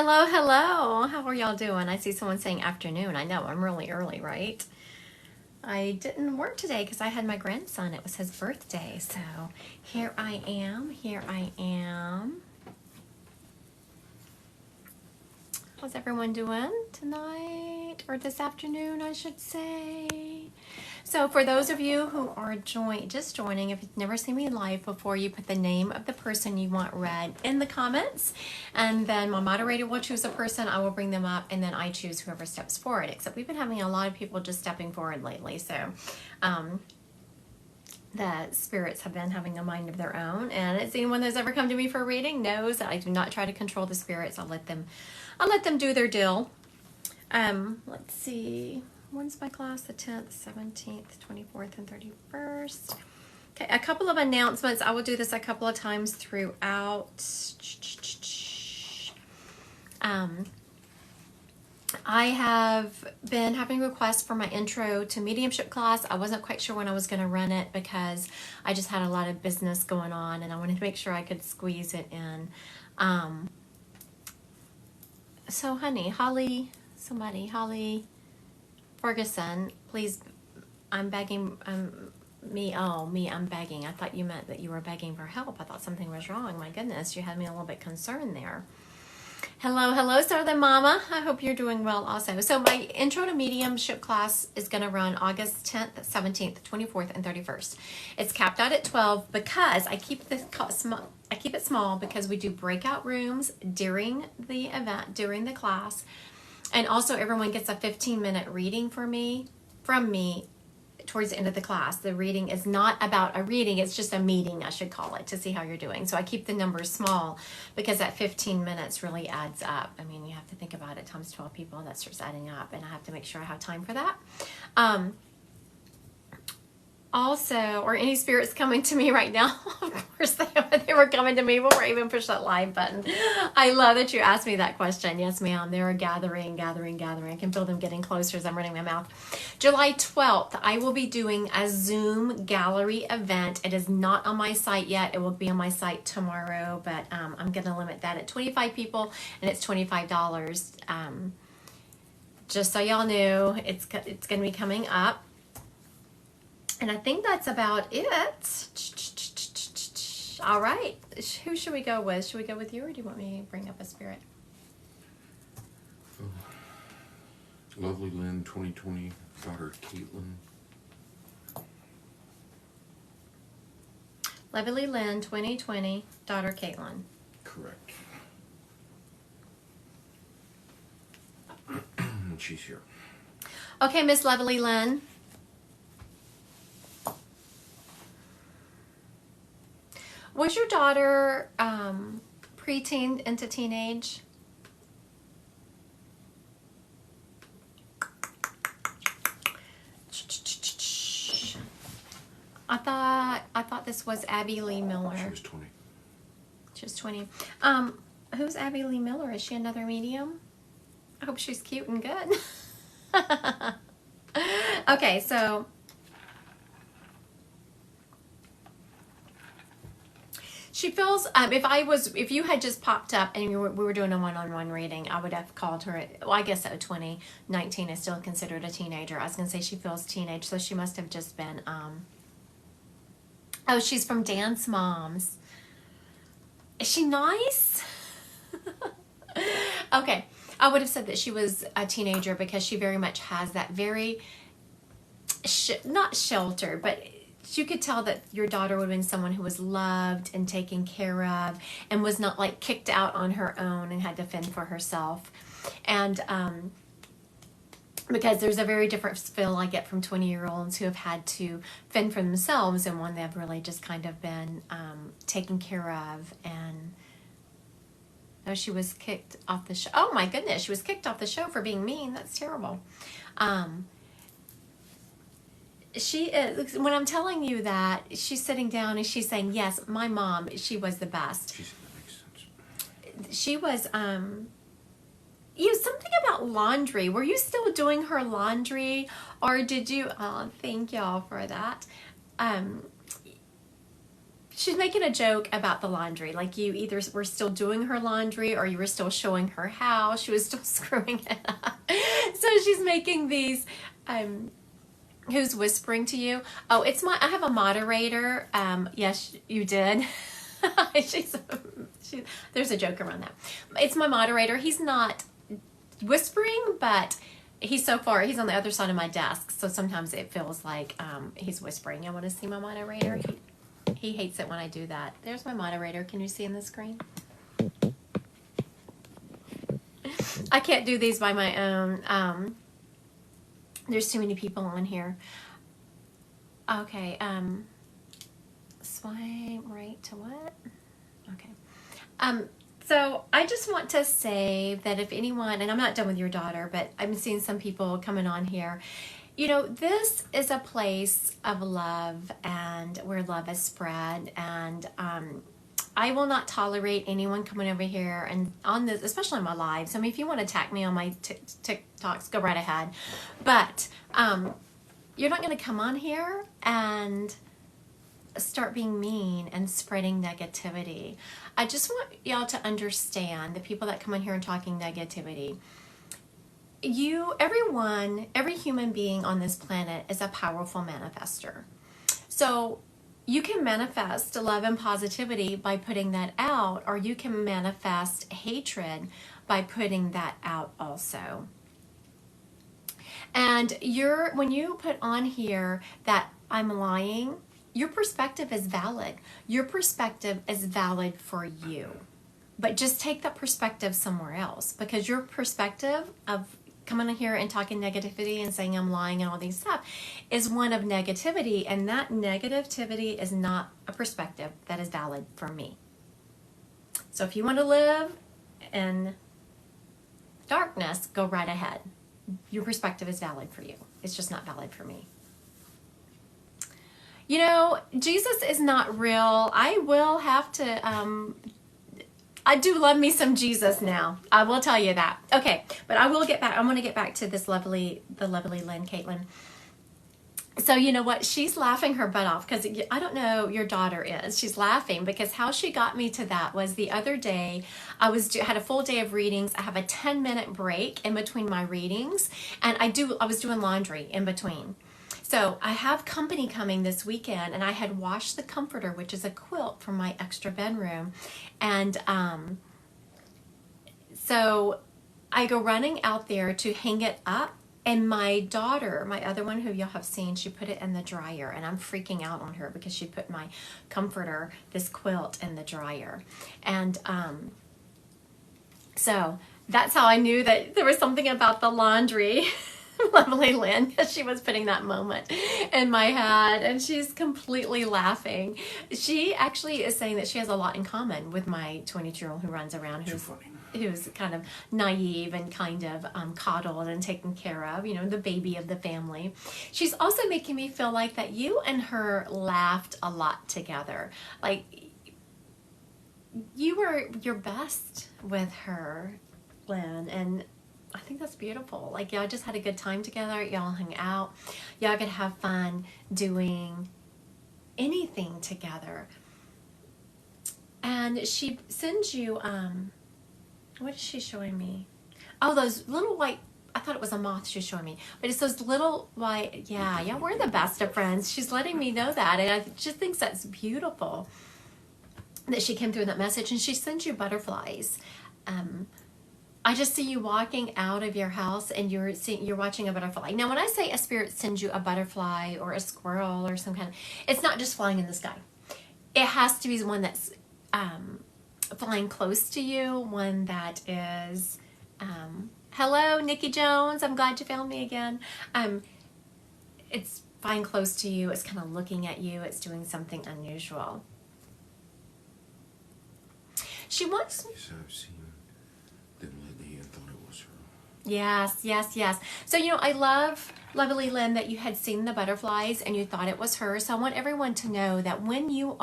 Hello, hello. How are y'all doing? I see someone saying afternoon. I know, I'm really early, right? I didn't work today because I had my grandson. It was his birthday. So here I am. Here I am. How's everyone doing tonight? Or this afternoon, I should say. So for those of you who are just joining, if you've never seen me live before, you put the name of the person you want read in the comments, and then my moderator will choose a person, I will bring them up, and then I choose whoever steps forward. Except we've been having a lot of people just stepping forward lately, so the spirits have been having a mind of their own, and it's anyone that's ever come to me for a reading knows that I do not try to control the spirits. I'll let them do their deal. Let's see. When's my class? The 10th, 17th, 24th, and 31st. Okay, a couple of announcements. I will do this a couple of times throughout. I have been having requests for my intro to mediumship class. I wasn't quite sure when I was going to run it because I just had a lot of business going on and I wanted to make sure I could squeeze it in. So honey, Holly Ferguson, please, I'm begging, I'm begging. I thought you meant that you were begging for help. I thought something was wrong. My goodness, you had me a little bit concerned there. Hello, Southern Mama. I hope you're doing well also. So my intro to mediumship class is going to run August 10th, 17th, 24th, and 31st. It's capped out at 12 because I keep it small because we do breakout rooms during the event, during the class. And also everyone gets a 15-minute reading from me towards the end of the class. The reading is not about a reading, it's just a meeting, I should call it, to see how you're doing. So I keep the numbers small because that 15 minutes really adds up. I mean, you have to think about it, times 12 people, that starts adding up, and I have to make sure I have time for that. Also, or any spirits coming to me right now, of course they were coming to me before I even pushed that live button. I love that you asked me that question. Yes, ma'am. They are gathering. I can feel them getting closer as I'm running my mouth. July 12th, I will be doing a Zoom gallery event. It is not on my site yet. It will be on my site tomorrow, but I'm going to limit that at 25 people, and it's $25. Just so y'all know, it's going to be coming up. And I think that's about it. All right. Who should we go with? Should we go with you, or do you want me to bring up a spirit? Lovely Lynn, 2020, daughter Caitlin. Lovely Lynn, 2020, daughter Caitlin. Correct. She's here. Okay, Miss Lovely Lynn. Was your daughter preteen into teenage? I thought this was Abby Lee Miller. She was 20. She was 20. Who's Abby Lee Miller? Is she another medium? I hope she's cute and good. Okay, so she feels, if you had just popped up and we were doing a one-on-one reading, I would have called her, well, I guess 2019 is still considered a teenager. I was going to say she feels teenage, so she must have just been, oh, she's from Dance Moms. Is she nice? Okay, I would have said that she was a teenager because she very much has that very, not sheltered, but you could tell that your daughter would have been someone who was loved and taken care of and was not like kicked out on her own and had to fend for herself. And because there's a very different feel I get from 20-year-olds who have had to fend for themselves and one they've really just kind of been taken care of. And oh, she was kicked off the show. Oh my goodness, she was kicked off the show for being mean. That's terrible. She is, when I'm telling you that, she's sitting down and she's saying, yes, my mom, she was the best. She said that makes sense. She was, something about laundry. Were you still doing her laundry, or did you, thank y'all for that. she's making a joke about the laundry. Like you either were still doing her laundry or you were still showing her how she was still screwing it up. So she's making these, who's whispering to you? Oh, I have a moderator. Yes, you did. There's a joke around that. It's my moderator. He's not whispering, but he's on the other side of my desk. So sometimes it feels like he's whispering. You want to see my moderator? He hates it when I do that. There's my moderator. Can you see in the screen? I can't do these by my own. There's too many people on here. Okay. Swipe right to what? Okay. So I just want to say that if anyone, and I'm not done with your daughter, but I'm seeing some people coming on here. This is a place of love and where love is spread. And I will not tolerate anyone coming over here and on this, especially on my lives. I mean, if you want to attack me on my TikToks, go right ahead. But you're not going to come on here and start being mean and spreading negativity. I just want y'all to understand, the people that come in here and talking negativity, every human being on this planet is a powerful manifester. So you can manifest love and positivity by putting that out, or you can manifest hatred by putting that out also. And when you put on here that I'm lying, your perspective is valid. Your perspective is valid for you. But just take that perspective somewhere else, because your perspective of coming in here and talking negativity and saying I'm lying and all these stuff is one of negativity, and that negativity is not a perspective that is valid for me. So if you want to live in darkness, go right ahead. Your perspective is valid for you. It's just not valid for me. Jesus is not real. I will have to, I do love me some Jesus now. I will tell you that. Okay, but I will get back. I want to get back to the lovely Lynn, Caitlin. So you know what? She's laughing her butt off because I don't know, your daughter is. She's laughing because how she got me to that was the other day. I had a full day of readings. I have a 10-minute break in between my readings, and I was doing laundry in between. So I have company coming this weekend, and I had washed the comforter, which is a quilt from my extra bedroom. And so I go running out there to hang it up. And my daughter, my other one who y'all have seen, she put it in the dryer. And I'm freaking out on her because she put my comforter, this quilt, in the dryer. And so that's how I knew that there was something about the laundry. Lovely Lynn, because she was putting that moment in my head, and she's completely laughing. She actually is saying that she has a lot in common with my 22-year-old who runs around, who's kind of naive and kind of coddled and taken care of, the baby of the family. She's also making me feel like that you and her laughed a lot together. Like, you were your best with her, Lynn, and I think that's beautiful. Like, y'all just had a good time together. Y'all hung out. Y'all could have fun doing anything together. And she sends you, what is she showing me? Oh, those little white, I thought it was a moth she's showing me. But it's those little white, yeah, we're the best of friends. She's letting me know that. And I just think that's beautiful that she came through that message. And she sends you butterflies. I just see you walking out of your house and you're watching a butterfly. Now, when I say a spirit sends you a butterfly or a squirrel or some kind of, it's not just flying in the sky. It has to be one that's flying close to you, one that is, hello, Nikki Jones. I'm glad you found me again. It's flying close to you. It's kind of looking at you. It's doing something unusual. She wants... Yes, I've seen them lately and thought it was her. Yes. So, I love, lovely Lynn, that you had seen the butterflies and you thought it was her. So I want everyone to know that when you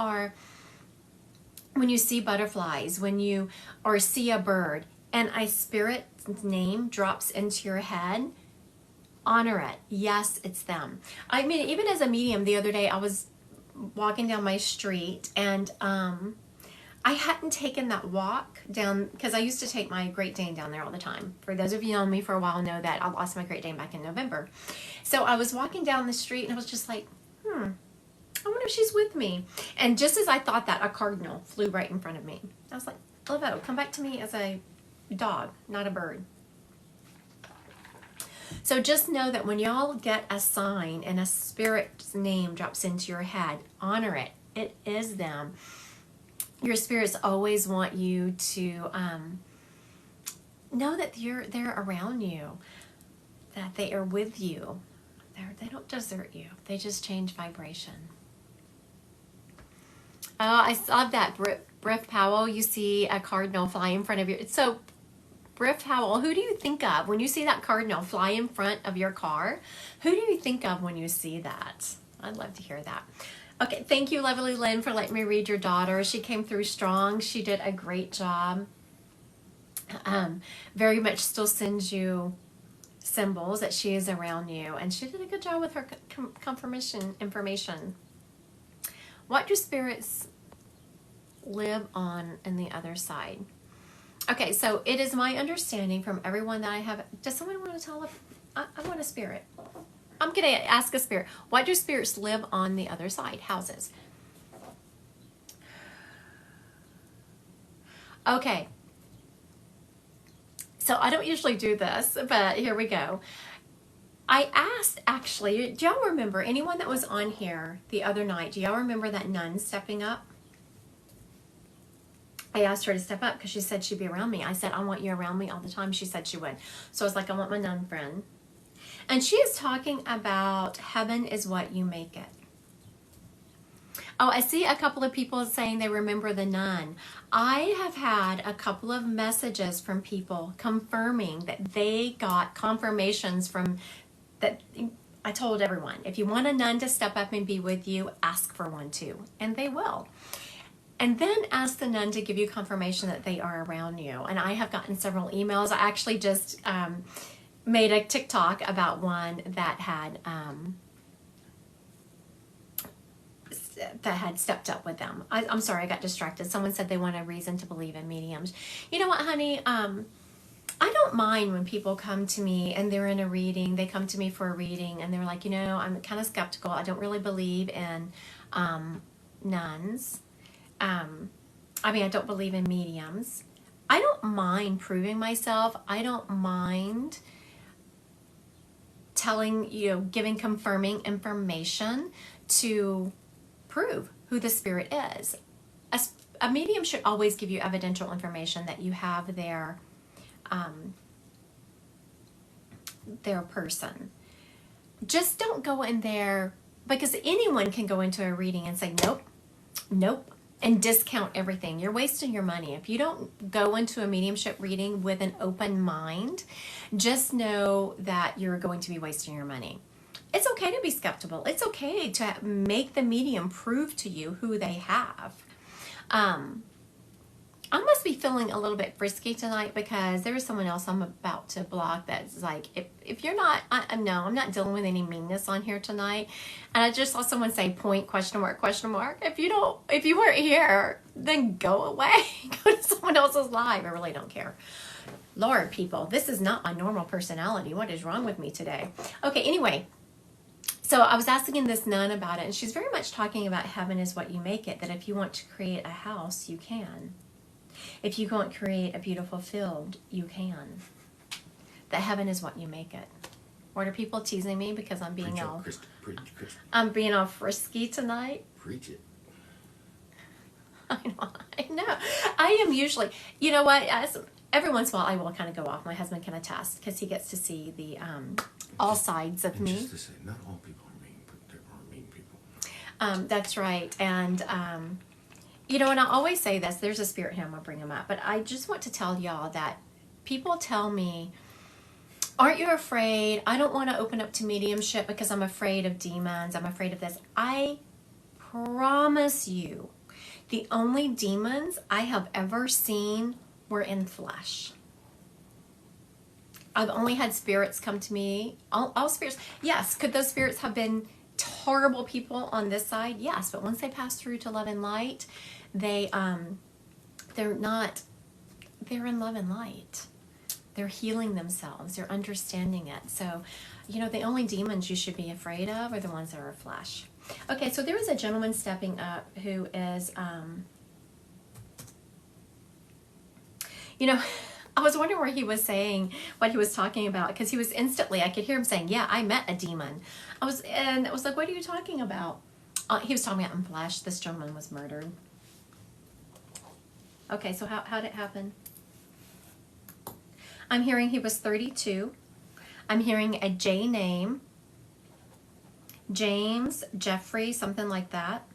see butterflies, or see a bird, and a spirit's name drops into your head, honor it. Yes, it's them. I mean, even as a medium, the other day I was walking down my street, and I hadn't taken that walk down, because I used to take my Great Dane down there all the time. For those of you who know me for a while know that I lost my Great Dane back in November. So I was walking down the street, and I was just like, I wonder if she's with me. And just as I thought that, a cardinal flew right in front of me. I was like, Laveau, come back to me as a dog, not a bird. So just know that when y'all get a sign and a spirit's name drops into your head, honor it. It is them. Your spirits always want you to know that they're around you, that they are with you. They don't desert you. They just change vibration. Oh, I love that. Briff Powell, you see a cardinal fly in front of you. So, Briff Powell, who do you think of when you see that cardinal fly in front of your car? Who do you think of when you see that? I'd love to hear that. Okay, thank you, Lovely Lynn, for letting me read your daughter. She came through strong. She did a great job. Very much still sends you symbols that she is around you, and she did a good job with her confirmation information. What do spirits live on in the other side? Okay, so it is my understanding from everyone that I have. Does someone want to tell? I want a spirit. I'm going to ask a spirit. What do spirits live on the other side? Houses. Okay. So I don't usually do this, but here we go. I asked, actually, do y'all remember, anyone that was on here the other night, do y'all remember that nun stepping up? I asked her to step up because she said she'd be around me. I said, I want you around me all the time. She said she would. So I was like, I want my nun friend. And she is talking about heaven is what you make it. Oh, I see a couple of people saying they remember the nun. I have had a couple of messages from people confirming that they got confirmations from that. I told everyone, if you want a nun to step up and be with you, ask for one too, and they will. And then ask the nun to give you confirmation that they are around you. And I have gotten several emails. I actually just made a TikTok about one that had stepped up with them. I'm sorry, I got distracted. Someone said they want a reason to believe in mediums. You know what, honey? I don't mind when people come to me and they're in a reading. They come to me for a reading and they're like, you know, I'm kind of skeptical. I don't really believe in nuns. I don't believe in mediums. I don't mind proving myself. I don't mind giving confirming information to prove who the spirit is. A medium should always give you evidential information that you have their person. Just don't go in there, because anyone can go into a reading and say, nope, and discount everything. You're wasting your money. If you don't go into a mediumship reading with an open mind, just know that you're going to be wasting your money. It's okay to be skeptical. It's okay to make the medium prove to you who they have. I must be feeling a little bit frisky tonight because there is someone else I'm about to block that's like, if you're not, no, I'm not dealing with any meanness on here tonight. And I just saw someone say point, question mark, question mark. If you weren't here, then go away. Go to someone else's live. I really don't care. Lord, people, this is not my normal personality. What is wrong with me today? Okay, anyway. So I was asking this nun about it, and she's very much talking about heaven is what you make it, that if you want to create a house, you can. If you want to create a beautiful field, you can. That heaven is what you make it. What are people teasing me because I'm being I'm being all frisky tonight? Preach it. I know. I am usually, you know what, every once in a while I will kind of go off. My husband can attest because he gets to see the all sides of me. Just to say, not all people are mean, but there are mean people. That's right. And you know, and I always say this, there's a spirit here, I'm going to bring him up, but I just want to tell y'all that people tell me, aren't you afraid? I don't want to open up to mediumship because I'm afraid of demons. I'm afraid of this. I promise you, the only demons I have ever seen were in flesh. I've only had spirits come to me. All spirits. Yes, could those spirits have been horrible people on this side? Yes, but once they pass through to love and light, they're in love and light. They're healing themselves. They're understanding it. So, the only demons you should be afraid of are the ones that are flesh. Okay, so there is a gentleman stepping up who is, I was wondering where he was saying what he was talking about, because he was instantly, I could hear him saying, yeah, I met a demon. I was like, what are you talking about? He was talking about in flesh. This gentleman was murdered. Okay, so how did it happen? I'm hearing he was 32. I'm hearing a J name. James, Jeffrey, something like that.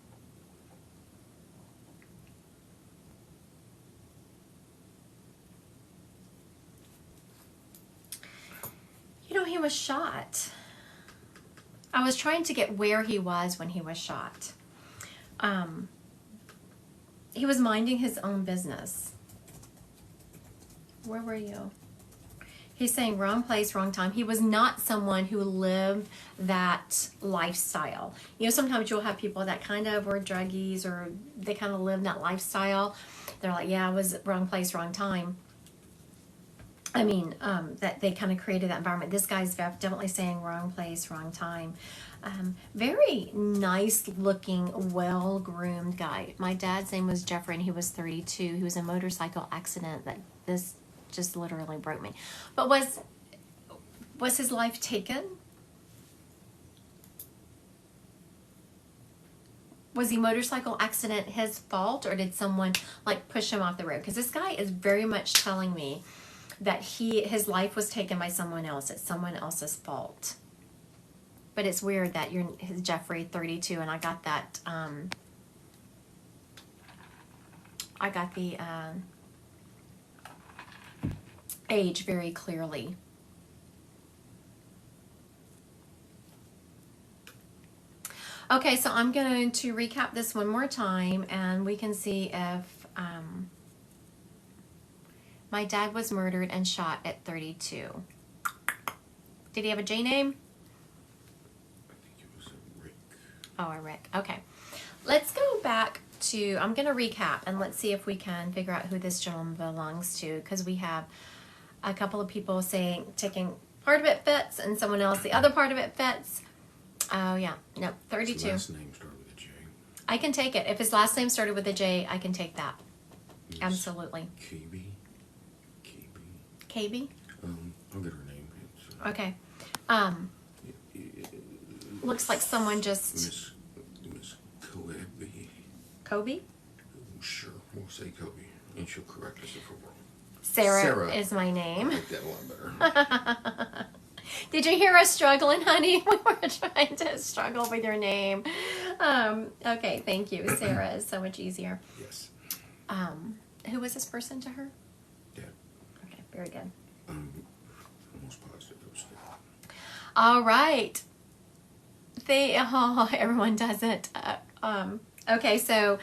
He was shot. I was trying to get where he was when he was shot. He was minding his own business. Where were you? He's saying wrong place, wrong time. He was not someone who lived that lifestyle. Sometimes you'll have people that kind of were druggies, or they kind of live that lifestyle. They're like, yeah, I was wrong place, wrong time. That they kind of created that environment. This guy's definitely saying wrong place, wrong time. Very nice looking, well-groomed guy. My dad's name was Jeffrey, and he was 32. He was in a motorcycle accident that this just literally broke me. But was his life taken? Was the motorcycle accident his fault, or did someone push him off the road? Because this guy is very much telling me that his life was taken by someone else. It's someone else's fault. But it's weird that his Jeffrey 32, and I got that. I got the age very clearly. Okay, so I'm going to recap this one more time, and we can see if my dad was murdered and shot at 32. Did he have a J name? I think it was a Rick. Oh, a Rick. Okay. Let's go back to, I'm going to recap, and let's see if we can figure out who this gentleman belongs to, because we have a couple of people taking part of it fits, and someone else, the other part of it fits. Oh, yeah. No, 32. His last name started with a J. I can take it. If his last name started with a J, I can take that. Yes. Absolutely. KB? I'll get her name. Okay. Looks like someone just... Miss Kobe. Kobe? Sure, we'll say Kobe, and she'll correct us if we're wrong. Sarah is my name. I like that a lot better. Did you hear us struggling, honey? We were trying to struggle with your name. Okay, thank you. Sarah is so much easier. Yes. Who was this person to her? Dad. Okay, very good. Almost positive it was Dad. All right. Everyone does it. Okay, so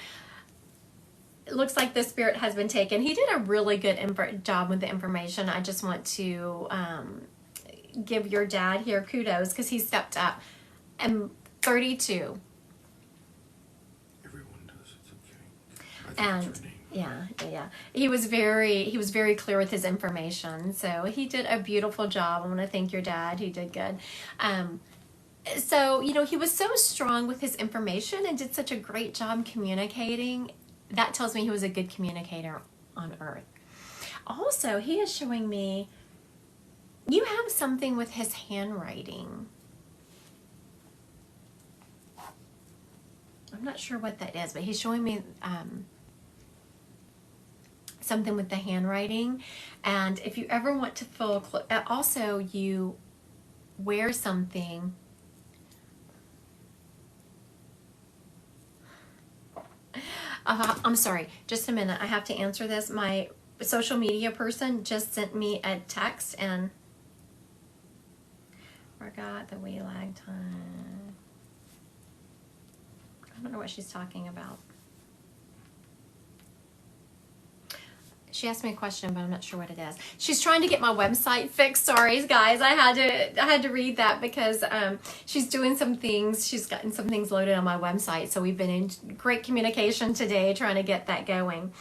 it looks like the spirit has been taken. He did a really good job with the information. I just want to give your dad here kudos, because he stepped up. And 32. Everyone does. It's okay. I think And that's her name. yeah. He was very clear with his information. So he did a beautiful job. I want to thank your dad. He did good. So, he was so strong with his information and did such a great job communicating. That tells me he was a good communicator on earth. Also, he is showing me you have something with his handwriting. I'm not sure what that is, but he's showing me something with the handwriting. And if you ever want to feel also you wear something. I'm sorry, just a minute. I have to answer this. My social media person just sent me a text and forgot the wee lag time. I don't know what she's talking about. She asked me a question, but I'm not sure what it is. She's trying to get my website fixed. Sorry, guys. I had to read that because she's doing some things. She's gotten some things loaded on my website. So we've been in great communication today trying to get that going.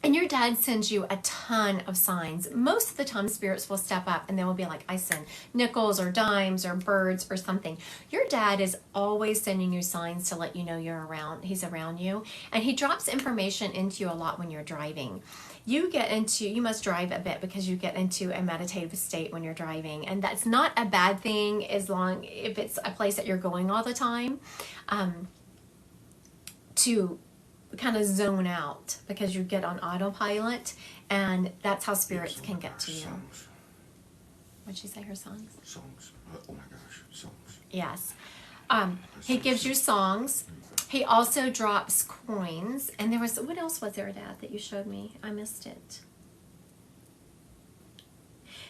And your dad sends you a ton of signs. Most of the time, spirits will step up and they will be like, I send nickels or dimes or birds or something. Your dad is always sending you signs to let you know you're around. He's around you. And he drops information into you a lot when you're driving. You must drive a bit because you get into a meditative state when you're driving. And that's not a bad thing if it's a place that you're going all the time. To kind of zone out because you get on autopilot, and that's how spirits can get to you. Songs. What'd she say? Her songs? Songs. Oh my gosh, songs. Yes. He gives you songs. He also drops coins. And there was, what else was there, Dad, that you showed me? I missed it.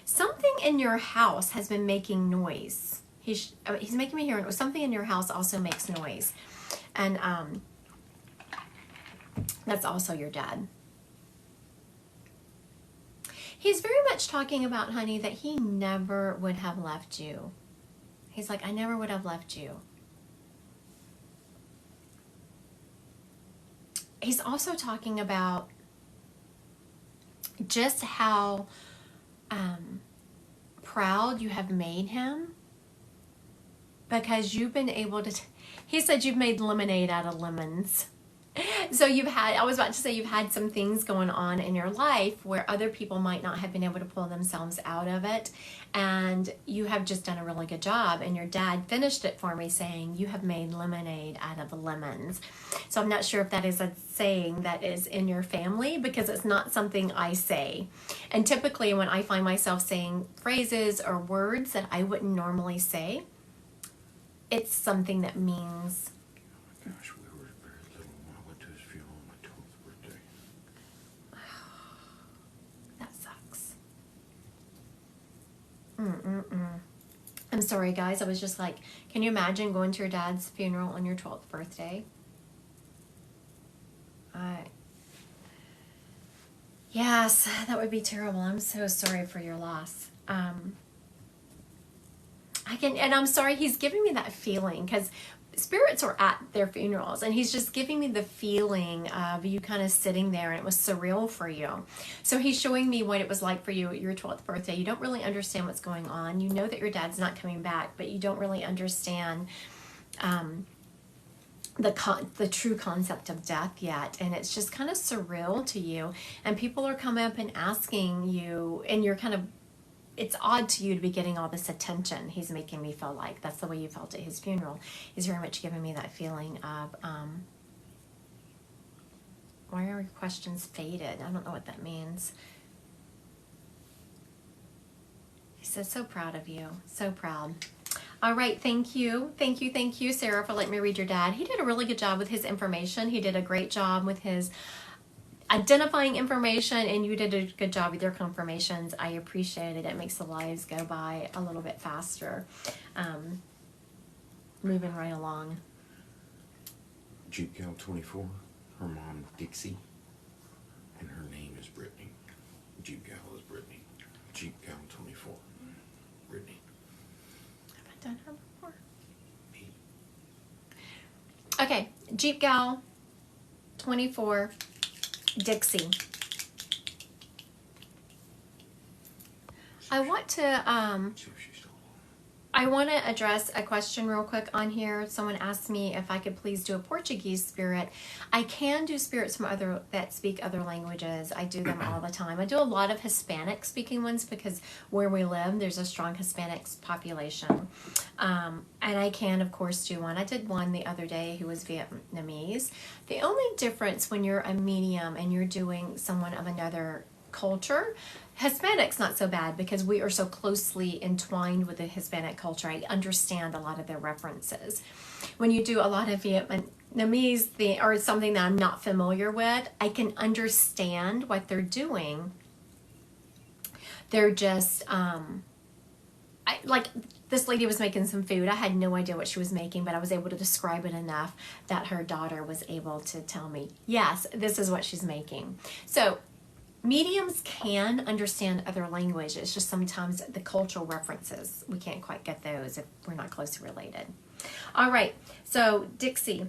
Something in your house has been making noise. He's making me hear something in your house also makes noise. And that's also your dad. He's very much talking about, honey, that he never would have left you. He's like, I never would have left you. He's also talking about just how proud you have made him, because you've been able to, he said you've made lemonade out of lemons. So I was about to say, you've had some things going on in your life where other people might not have been able to pull themselves out of it. And you have just done a really good job. And your dad finished it for me saying, you have made lemonade out of lemons. So I'm not sure if that is a saying that is in your family, because it's not something I say. And typically when I find myself saying phrases or words that I wouldn't normally say, it's something that means... Oh my gosh, we were very little when I went to his funeral on my 12th birthday. That sucks. I'm sorry, guys. I was just like, can you imagine going to your dad's funeral on your 12th birthday? Yes, that would be terrible. I'm so sorry for your loss. And I'm sorry he's giving me that feeling, because spirits are at their funerals, and he's just giving me the feeling of you kind of sitting there, and it was surreal for you. So he's showing me what it was like for you at your 12th birthday. You don't really understand what's going on. You know that your dad's not coming back, but you don't really understand the true concept of death yet, and it's just kind of surreal to you. And people are coming up and asking you, and you're kind of, it's odd to you to be getting all this attention. He's making me feel like that's the way you felt at his funeral. He's very much giving me that feeling of, why are your questions faded? I don't know what that means. He says, so proud of you. So proud. All right, thank you, Sarah, for letting me read your dad. He did a really good job with his information. He did a great job with his identifying information, and you did a good job with your confirmations. I appreciate it. It makes the lives go by a little bit faster. Moving right along. Jeep Gal 24, her mom Dixie, and her name is Brittany. Jeep Gal is Brittany. Jeep Gal 24, Brittany. Have I done her before? Me. Okay, Jeep Gal 24, Dixie. I want to See if she's still alive. I want to address a question real quick on here. Someone asked me if I could please do a Portuguese spirit. I can do spirits from that speak other languages. I do them all the time. I do a lot of Hispanic speaking ones because where we live, there's a strong Hispanic population. And I can, of course, do one. I did one the other day who was Vietnamese. The only difference when you're a medium and you're doing someone of another culture, Hispanic's not so bad because we are so closely entwined with the Hispanic culture. I understand a lot of their references. When you do a lot of Vietnamese or something that I'm not familiar with, I can understand what they're doing. They're just this lady was making some food. I had no idea what she was making, but I was able to describe it enough that her daughter was able to tell me, yes, this is what she's making. So mediums can understand other language. It's just sometimes the cultural references, we can't quite get those if we're not closely related. All right, so Dixie.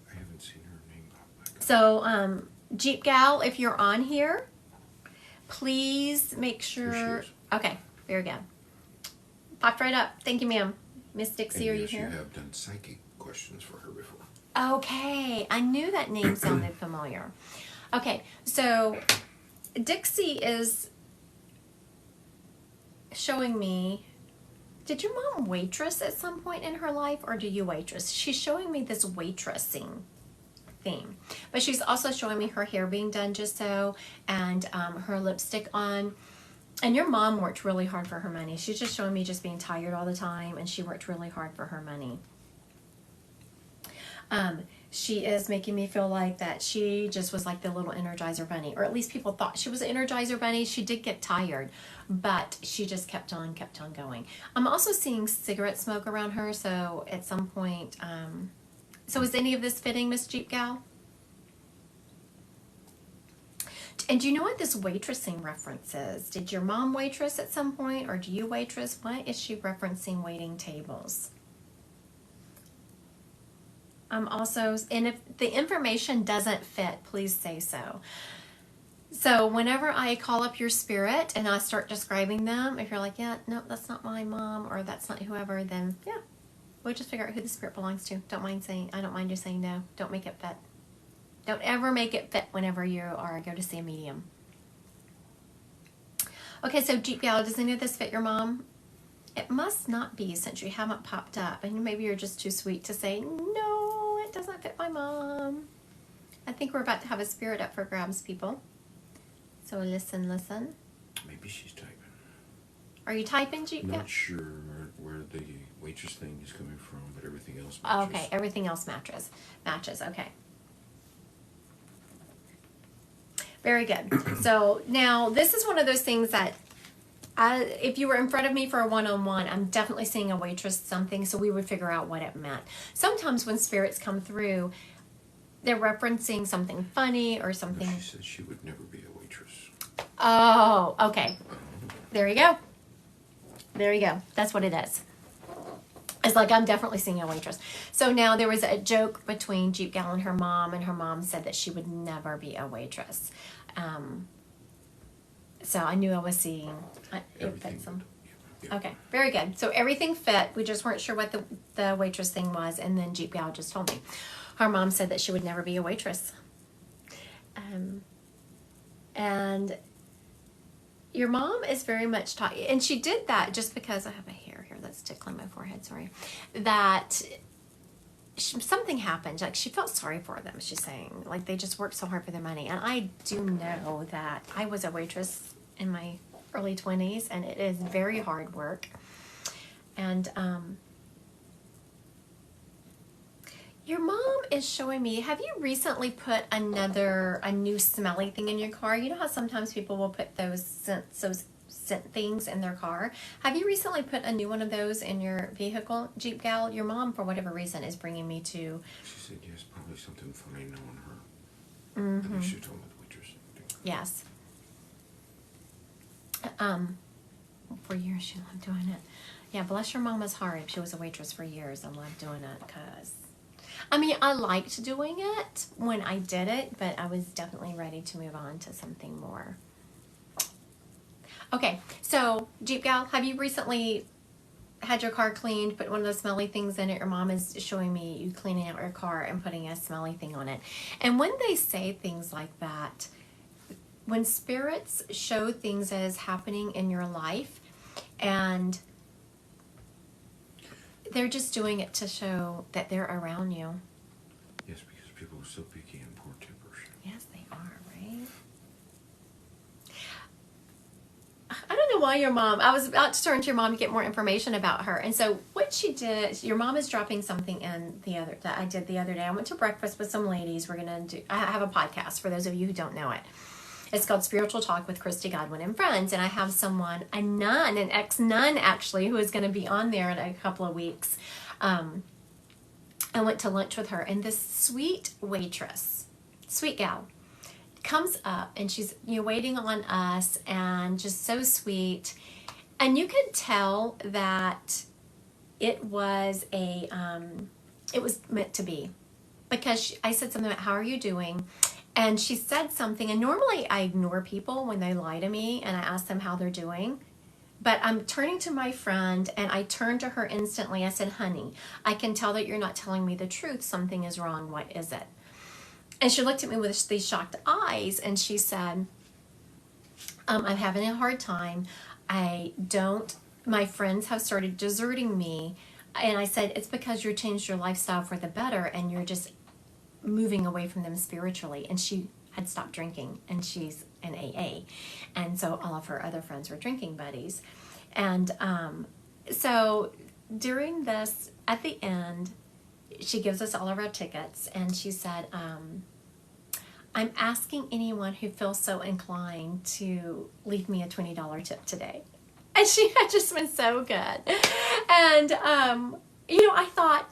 I haven't seen her name pop back up. So Jeep Gal, if you're on here, please make Here sure. she is. Okay, very good. Popped right up. Thank you, ma'am. Miss Dixie, And are you yes, here? you have done psychic questions for her before. Okay, I knew that name sounded familiar. Okay, so Dixie is showing me, did your mom waitress at some point in her life, or do you waitress? She's showing me this waitressing theme, but she's also showing me her hair being done just so, and her lipstick on. And your mom worked really hard for her money. She's just showing me just being tired all the time, and she worked really hard for her money. She is making me feel like that she just was like the little Energizer Bunny, or at least people thought she was an Energizer Bunny. She did get tired, but she just kept on going. I'm also seeing cigarette smoke around her, so at some point, so is any of this fitting, Miss Jeep Gal? And do you know what this waitressing reference is? Did your mom waitress at some point, or do you waitress? Why is she referencing waiting tables? I'm also, and if the information doesn't fit, please say so. So whenever I call up your spirit and I start describing them, if you're like, yeah, no, that's not my mom, or that's not whoever, then yeah, we'll just figure out who the spirit belongs to. I don't mind you saying no. Don't make it fit. Don't ever make it fit whenever you go to see a medium. Okay, so Jeep Gal, does any of this fit your mom? It must not be, since you haven't popped up. And maybe you're just too sweet to say, no, it doesn't fit my mom. I think we're about to have a spirit up for grabs, people. So listen. Maybe she's typing. Are you typing, Jeep Gal? Not sure where the waitress thing is coming from, but everything else matches. Okay, everything else matches. Okay. Very good. So now this is one of those things that if you were in front of me for a one-on-one, I'm definitely seeing a waitress something, so we would figure out what it meant. Sometimes when spirits come through, they're referencing something funny or something. She said she would never be a waitress. Oh, okay. There you go. That's what it is. It's like I'm definitely seeing a waitress. So now there was a joke between Jeep Gal and her mom said that she would never be a waitress. So I knew I was seeing it fit some. Yeah. Okay, very good. So everything fit. We just weren't sure what the waitress thing was, and then Jeep Gal just told me. Her mom said that she would never be a waitress. And your mom is very much taught, and she did that just because I have a hair here that's tickling my forehead, sorry. That something happened, like she felt sorry for them, she's saying. Like they just worked so hard for their money. And I do know that I was a waitress in my early 20s, and it is very hard work. And your mom is showing me, have you recently put a new smelly thing in your car? You know how sometimes people will put those scent things in their car? Have you recently put a new one of those in your vehicle, Jeep Gal? Your mom, for whatever reason, is bringing me to... She said yes, probably something funny knowing her. Mm-hmm. I think she told me the waitress. Yes. For years she loved doing it. Yeah, bless your mama's heart. She was a waitress for years and loved doing it because... I mean, I liked doing it when I did it, but I was definitely ready to move on to something more. Okay, so Jeep Gal, have you recently had your car cleaned, put one of those smelly things in it? Your mom is showing me you cleaning out your car and putting a smelly thing on it. And when they say things like that, when spirits show things as happening in your life, and they're just doing it to show that they're around you. Yes, because people are so picky and poor tempers. Yes, they are, right? I don't know why your mom, I was about to turn to your mom to get more information about her. And so what she did, your mom is dropping something in that I did the other day. I went to breakfast with some ladies. I have a podcast for those of you who don't know it. It's called Spiritual Talk with Christy Godwin and Friends. And I have someone, a nun, an ex-nun actually, who is going to be on there in a couple of weeks. I went to lunch with her, and this sweet waitress, sweet gal, comes up, and she's waiting on us, and just so sweet. And you could tell that it was it was meant to be, because I said something about, how are you doing? And she said something, and normally I ignore people when they lie to me, and I ask them how they're doing. But I'm turning to my friend, and I turned to her instantly. I said, honey, I can tell that you're not telling me the truth. Something is wrong. What is it? And she looked at me with these shocked eyes, and she said, I'm having a hard time. My friends have started deserting me. And I said, it's because you changed your lifestyle for the better, and you're just moving away from them spiritually. And she had stopped drinking, and she's an AA. And so all of her other friends were drinking buddies. And so during this, at the end, she gives us all of our tickets, and she said, I'm asking anyone who feels so inclined to leave me a $20 tip today. And she had just been so good. And, I thought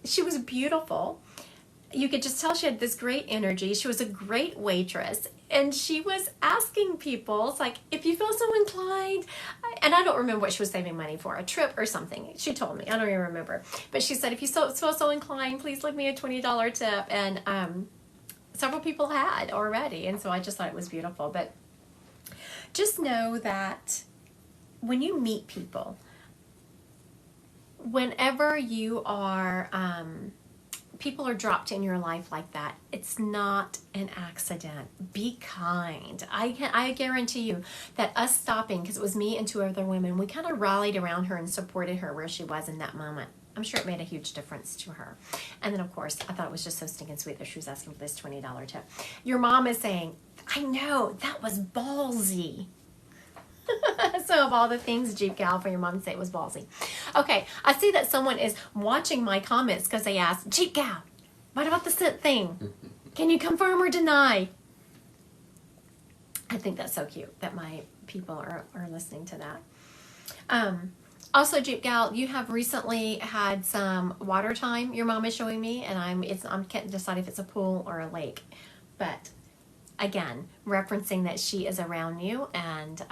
she was beautiful. You could just tell she had this great energy. She was a great waitress. And she was asking people, it's like, if you feel so inclined, and I don't remember what she was saving money for, a trip or something. She told me, I don't even remember. But she said, if you feel so inclined, please leave me a $20 tip. And several people had already. And so I just thought it was beautiful. But just know that when you meet people, whenever you are, people are dropped in your life like that, it's not an accident. Be kind. I guarantee you that us stopping, because it was me and two other women, we kind of rallied around her and supported her where she was in that moment. I'm sure it made a huge difference to her. And then, of course, I thought it was just so stinking sweet that she was asking for this $20 tip. Your mom is saying, I know, that was ballsy. So of all the things, Jeep Gal, for your mom to say it was ballsy. Okay, I see that someone is watching my comments because they asked, Jeep Gal, what about the scent thing? Can you confirm or deny? I think that's so cute that my people are listening to that. Also, Jeep Gal, you have recently had some water time your mom is showing me, and I can't decide if it's a pool or a lake. But again, referencing that she is around you. And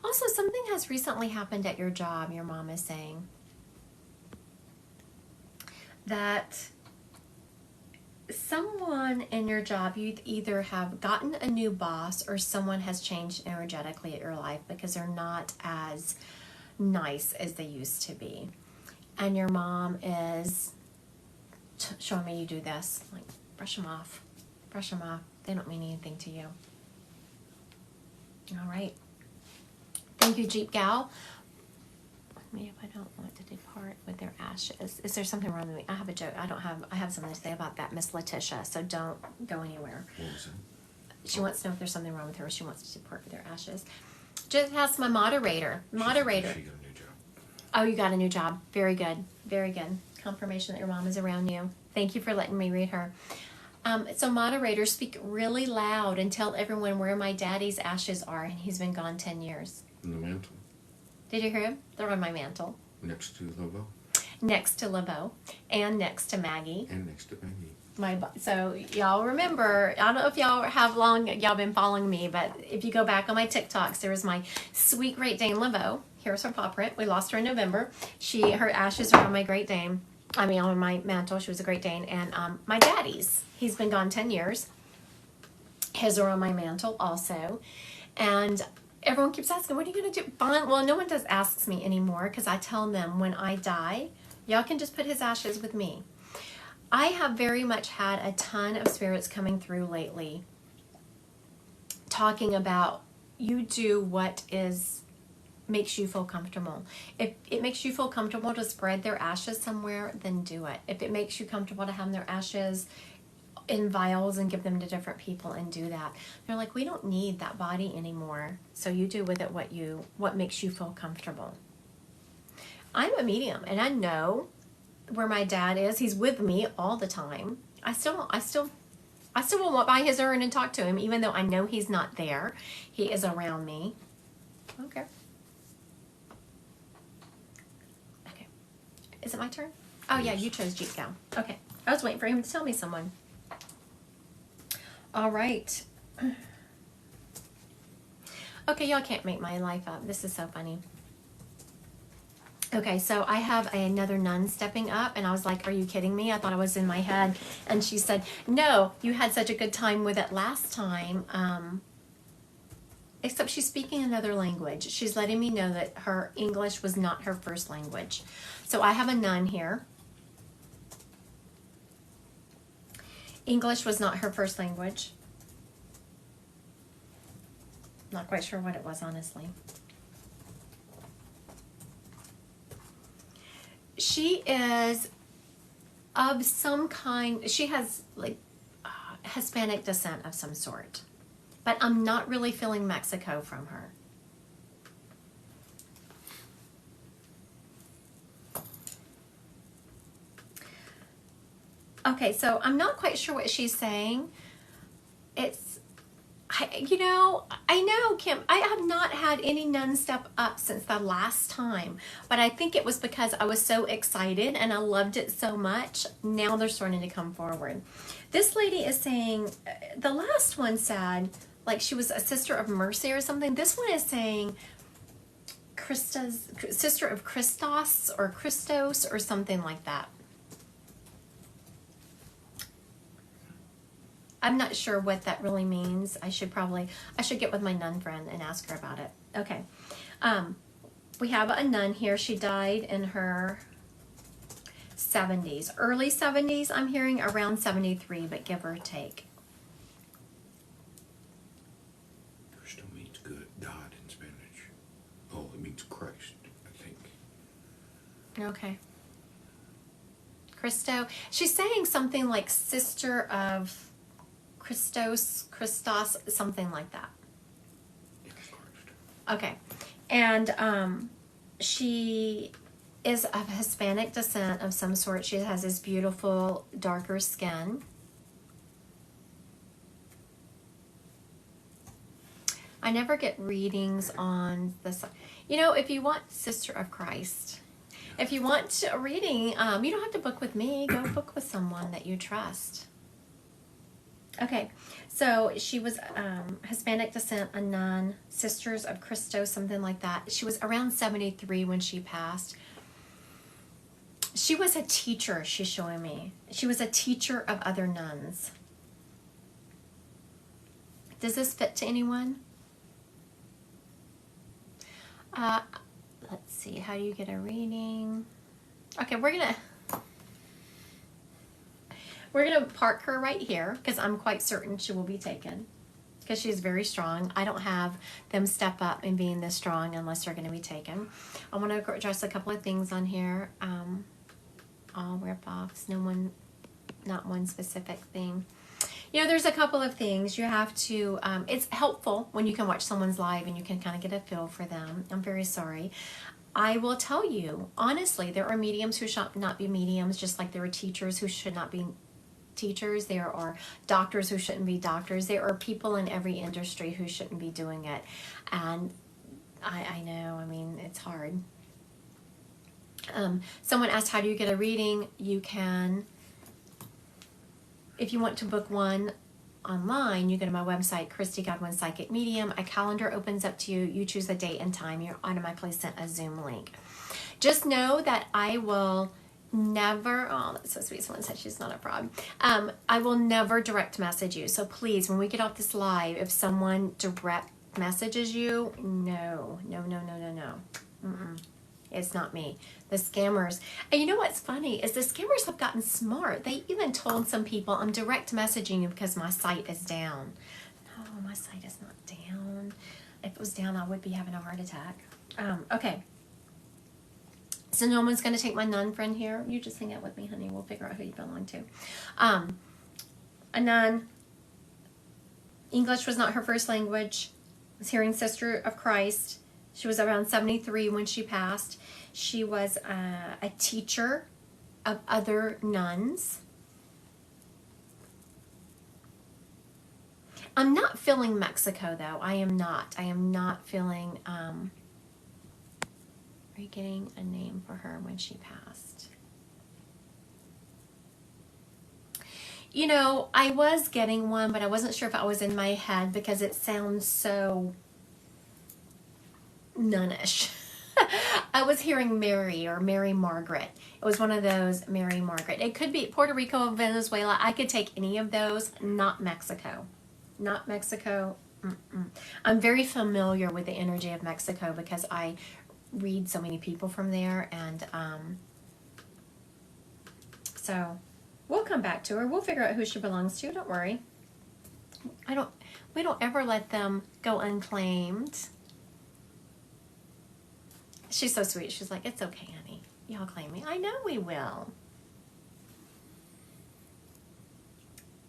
also, something has recently happened at your job, your mom is saying. That someone in your job, you either have gotten a new boss or someone has changed energetically at your life because they're not as nice as they used to be. And your mom is showing me you do this, like, brush them off. Brush them off. They don't mean anything to you. All right. Thank you, Jeep Gal. Me if I don't want to depart with their ashes. Is there something wrong with me? I have a joke. I have something to say about that, Miss Letitia, so don't go anywhere. What was that? She wants to know if there's something wrong with her. She wants to depart with their ashes. Just ask my moderator. She got a new job. Oh, you got a new job. Very good. Very good. Confirmation that your mom is around you. Thank you for letting me read her. So moderator, speak really loud and tell everyone where my daddy's ashes are, and he's been gone 10 years. In the mantle. Did you hear him? They're on my mantle. Next to Lobo. Next to LeBeau. And next to Maggie. And next to Maggie. So y'all remember, I don't know if y'all been following me, but if you go back on my TikToks, there was my sweet Great Dane LeBeau. Here's her paw print. We lost her in November. Her ashes are on my Great Dane. On my mantle. She was a Great Dane. And my daddy's. He's been gone 10 years. His are on my mantle also. And everyone keeps asking, what are you going to do? Fine. Well, no one asks me anymore because I tell them when I die, y'all can just put his ashes with me. I have very much had a ton of spirits coming through lately talking about you do what makes you feel comfortable. If it makes you feel comfortable to spread their ashes somewhere, then do it. If it makes you comfortable to have their ashes in vials and give them to different people, and do that. They're like, we don't need that body anymore. So you do with it what makes you feel comfortable. I'm a medium, and I know where my dad is. He's with me all the time. I still I still will walk by his urn and talk to him, even though I know he's not there. He is around me. Okay. Okay. Is it my turn? Oh, yeah, you chose Jeep Gal. Okay. I was waiting for him to tell me someone. All right. Okay, y'all can't make my life up. This is so funny. Okay, so I have another nun stepping up, and I was like, are you kidding me? I thought I was in my head. And she said, no, you had such a good time with it last time. Except she's speaking another language. She's letting me know that her English was not her first language. So I have a nun here. English was not her first language. Not quite sure what it was, honestly. She is of some kind. She has like Hispanic descent of some sort. But I'm not really feeling Mexico from her. Okay, so I'm not quite sure what she's saying. I know, Kim, I have not had any nun step up since the last time, but I think it was because I was so excited and I loved it so much. Now they're starting to come forward. This lady is saying, the last one said, like she was a sister of mercy or something. This one is saying, sister of Christos or Christos or something like that. I'm not sure what that really means. I should get with my nun friend and ask her about it. Okay. We have a nun here. She died in her 70s. Early 70s, I'm hearing around 73, but give or take. Cristo means good, God in Spanish. Oh, it means Christ, I think. Okay. Christo. She's saying something like sister of Christos, something like that. Okay. And she is of Hispanic descent of some sort. She has this beautiful, darker skin. I never get readings on this. You know, if you want Sister of Christ, if you want a reading, you don't have to book with me. Go book with someone that you trust. Okay, so she was Hispanic descent, a nun, Sisters of Christos, something like that. She was around 73 when she passed. She was a teacher, she's showing me. She was a teacher of other nuns. Does this fit to anyone? Let's see, how do you get a reading? Okay, we're gonna park her right here because I'm quite certain she will be taken because she's very strong. I don't have them step up and being this strong unless they're going to be taken. I want to address a couple of things on here. All rip-offs, not one specific thing. You know, there's a couple of things you have to, it's helpful when you can watch someone's live and you can kind of get a feel for them. I'm very sorry. I will tell you, honestly, there are mediums who should not be mediums, just like there are teachers who should not be teachers. There are doctors who shouldn't be doctors. There are people in every industry who shouldn't be doing it. And I know, I mean, it's hard. Someone asked, how do you get a reading? You can, if you want to book one online, you go to my website, Christy Godwin Psychic Medium. A calendar opens up to you. You choose a date and time. You're automatically sent a Zoom link. Just know that I will never, oh, that's so sweet. Someone said she's not a fraud. I will never direct message you. So please, when we get off this live, if someone direct messages you, no. Mm-mm. It's not me. The scammers. And you know what's funny is the scammers have gotten smart. They even told some people, I'm direct messaging you because my site is down. No, my site is not down. If it was down, I would be having a heart attack. Okay. So no one's going to take my nun friend here. You just hang out with me, honey. We'll figure out who you belong to. A nun. English was not her first language. Was hearing Sister of Christ. She was around 73 when she passed. She was a teacher of other nuns. I'm not feeling Mexico, though. I am not. I am not feeling, are you getting a name for her when she passed? You know, I was getting one, but I wasn't sure if I was in my head because it sounds so nunnish. I was hearing Mary or Mary Margaret. It was one of those, Mary Margaret. It could be Puerto Rico, Venezuela. I could take any of those, not Mexico. Not Mexico. Mm-mm. I'm very familiar with the energy of Mexico because I read so many people from there, and so we'll come back to her. We'll figure out who she belongs to. Don't worry. We don't ever let them go unclaimed. She's so sweet. She's like, it's okay, honey. Y'all claim me. I know we will.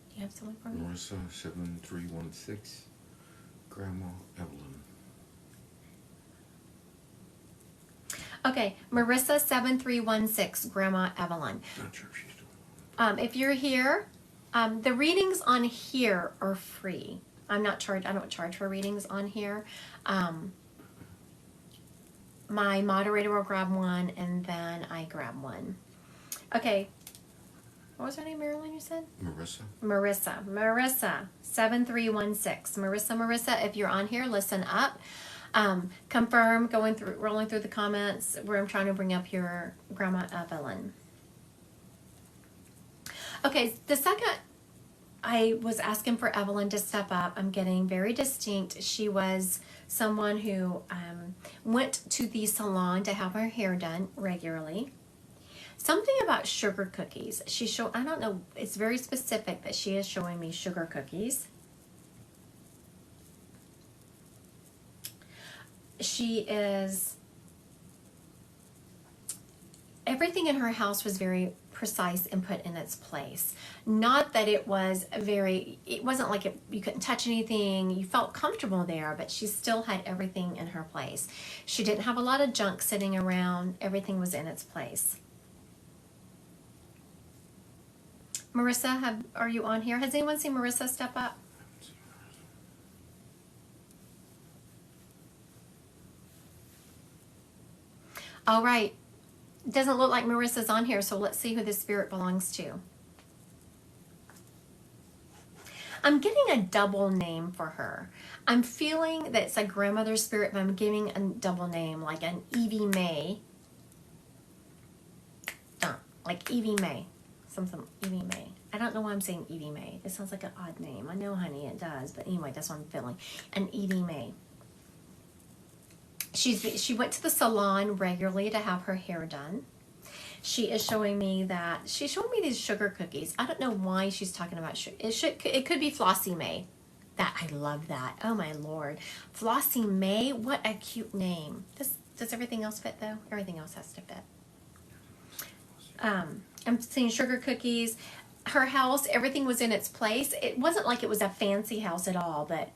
Do you have someone for me? Marissa 7316. Grandma Evelyn. Okay, Marissa 7316. Grandma Evelyn. Not sure if she's doing it. If you're here, the readings on here are free. I don't charge for readings on here. My moderator will grab one, and then I grab one. Okay. What was her name, Marilyn, you said? Marissa, 7316. Marissa, if you're on here, listen up. Confirm, rolling through the comments where I'm trying to bring up your Grandma Evelyn. Okay, the second I was asking for Evelyn to step up, I'm getting very distinct. She was someone who went to the salon to have her hair done regularly. Something about sugar cookies. I don't know, it's very specific that she is showing me sugar cookies. Everything in her house was very precise and put in its place. Not that it wasn't like you couldn't touch anything, you felt comfortable there, but she still had everything in her place. She didn't have a lot of junk sitting around, everything was in its place. Marissa, are you on here? Has anyone seen Marissa step up? All right. It doesn't look like Marissa's on here, so let's see who this spirit belongs to. I'm getting a double name for her. I'm feeling that it's a grandmother spirit, but I'm giving a double name, like an Evie May. Like Evie May. Evie May. I don't know why I'm saying Evie May. It sounds like an odd name. I know, honey, it does. But anyway, that's what I'm feeling. An Evie May. She went to the salon regularly to have her hair done. She is showing me she's showing me these sugar cookies. I don't know why she's talking about sugar. It could be Flossie May. I love that. Oh my Lord. Flossie May, what a cute name. Does everything else fit though? Everything else has to fit. I'm seeing sugar cookies. Her house, everything was in its place. It wasn't like it was a fancy house at all, but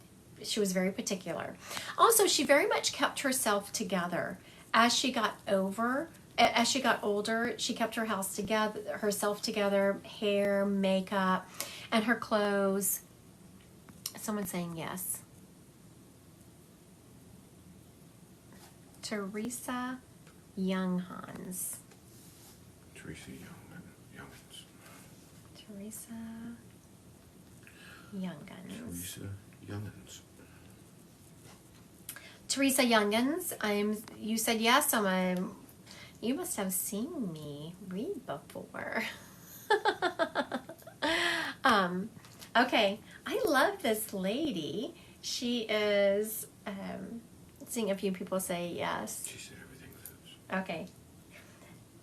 she was very particular. Also, she very much kept herself together. As she got older, she kept herself together, hair, makeup, and her clothes. Someone's saying yes. Teresa Younghans. Teresa Youngins. Teresa Youngins. You said yes. You must have seen me read before. Okay. I love this lady. She is seeing a few people say yes. She said everything fits. Okay.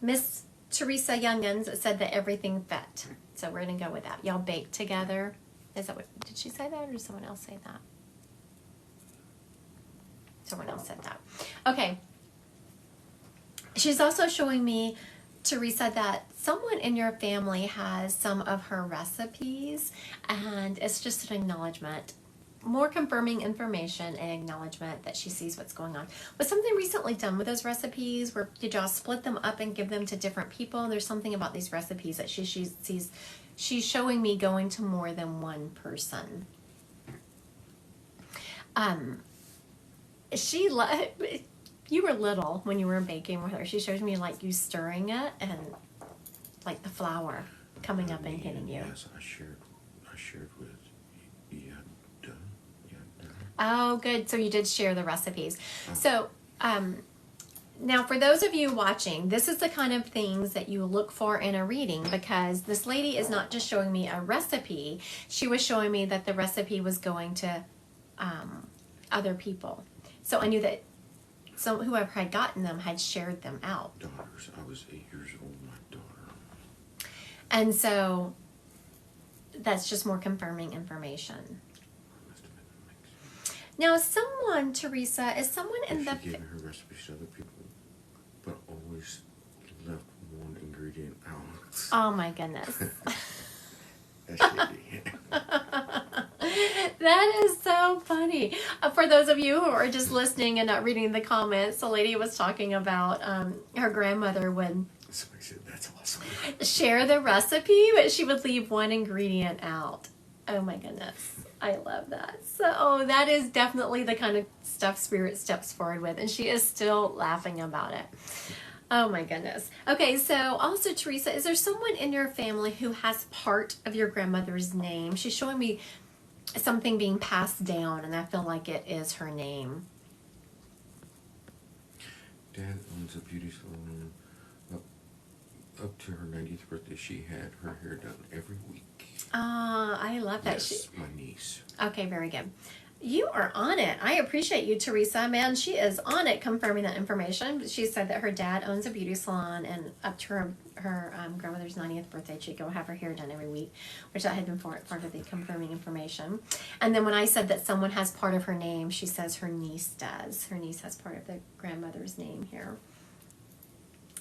Miss Teresa Youngins said that everything fit. So we're going to go with that. Y'all bake together. Did she say that or did someone else say that? Someone else said that. Okay. She's also showing me, Teresa, that someone in your family has some of her recipes, and it's just an acknowledgement. More confirming information and acknowledgement that she sees what's going on. Was something recently done with those recipes? Did y'all split them up and give them to different people? There's something about these recipes that she sees. She's showing me going to more than one person. she you were little when you were baking with her. She showed me like you stirring it and like the flour coming up and hitting you. Yes, I shared with you. Oh, good. So you did share the recipes. So, now for those of you watching, this is the kind of things that you look for in a reading, because this lady is not just showing me a recipe. She was showing me that the recipe was going to other people. So I knew that whoever had gotten them had shared them out. Daughters. I was 8 years old, my daughter. And so that's just more confirming information. Now, Teresa, is someone in the... She gave me her recipes to other people, but always left one ingredient out. Oh, my goodness. That's shitty. That is so funny. For those of you who are just listening and not reading the comments, the lady was talking about her grandmother would... Somebody said, that's awesome. Share the recipe, but she would leave one ingredient out. Oh, my goodness. I love that. So that is definitely the kind of stuff Spirit steps forward with, and she is still laughing about it. Oh my goodness. Okay, so also Teresa, is there someone in your family who has part of your grandmother's name? She's showing me something being passed down, and I feel like it is her name. Dad owns a beauty salon. Up to her 90th birthday, she had her hair done every week. I love that. Yes, my niece. Okay, very good. You are on it. I appreciate you, Teresa. Man, she is on it, confirming that information. She said that her dad owns a beauty salon, and up to her grandmother's 90th birthday, she'd go have her hair done every week, which that had been part of the confirming information. And then when I said that someone has part of her name, she says her niece does. Her niece has part of the grandmother's name here.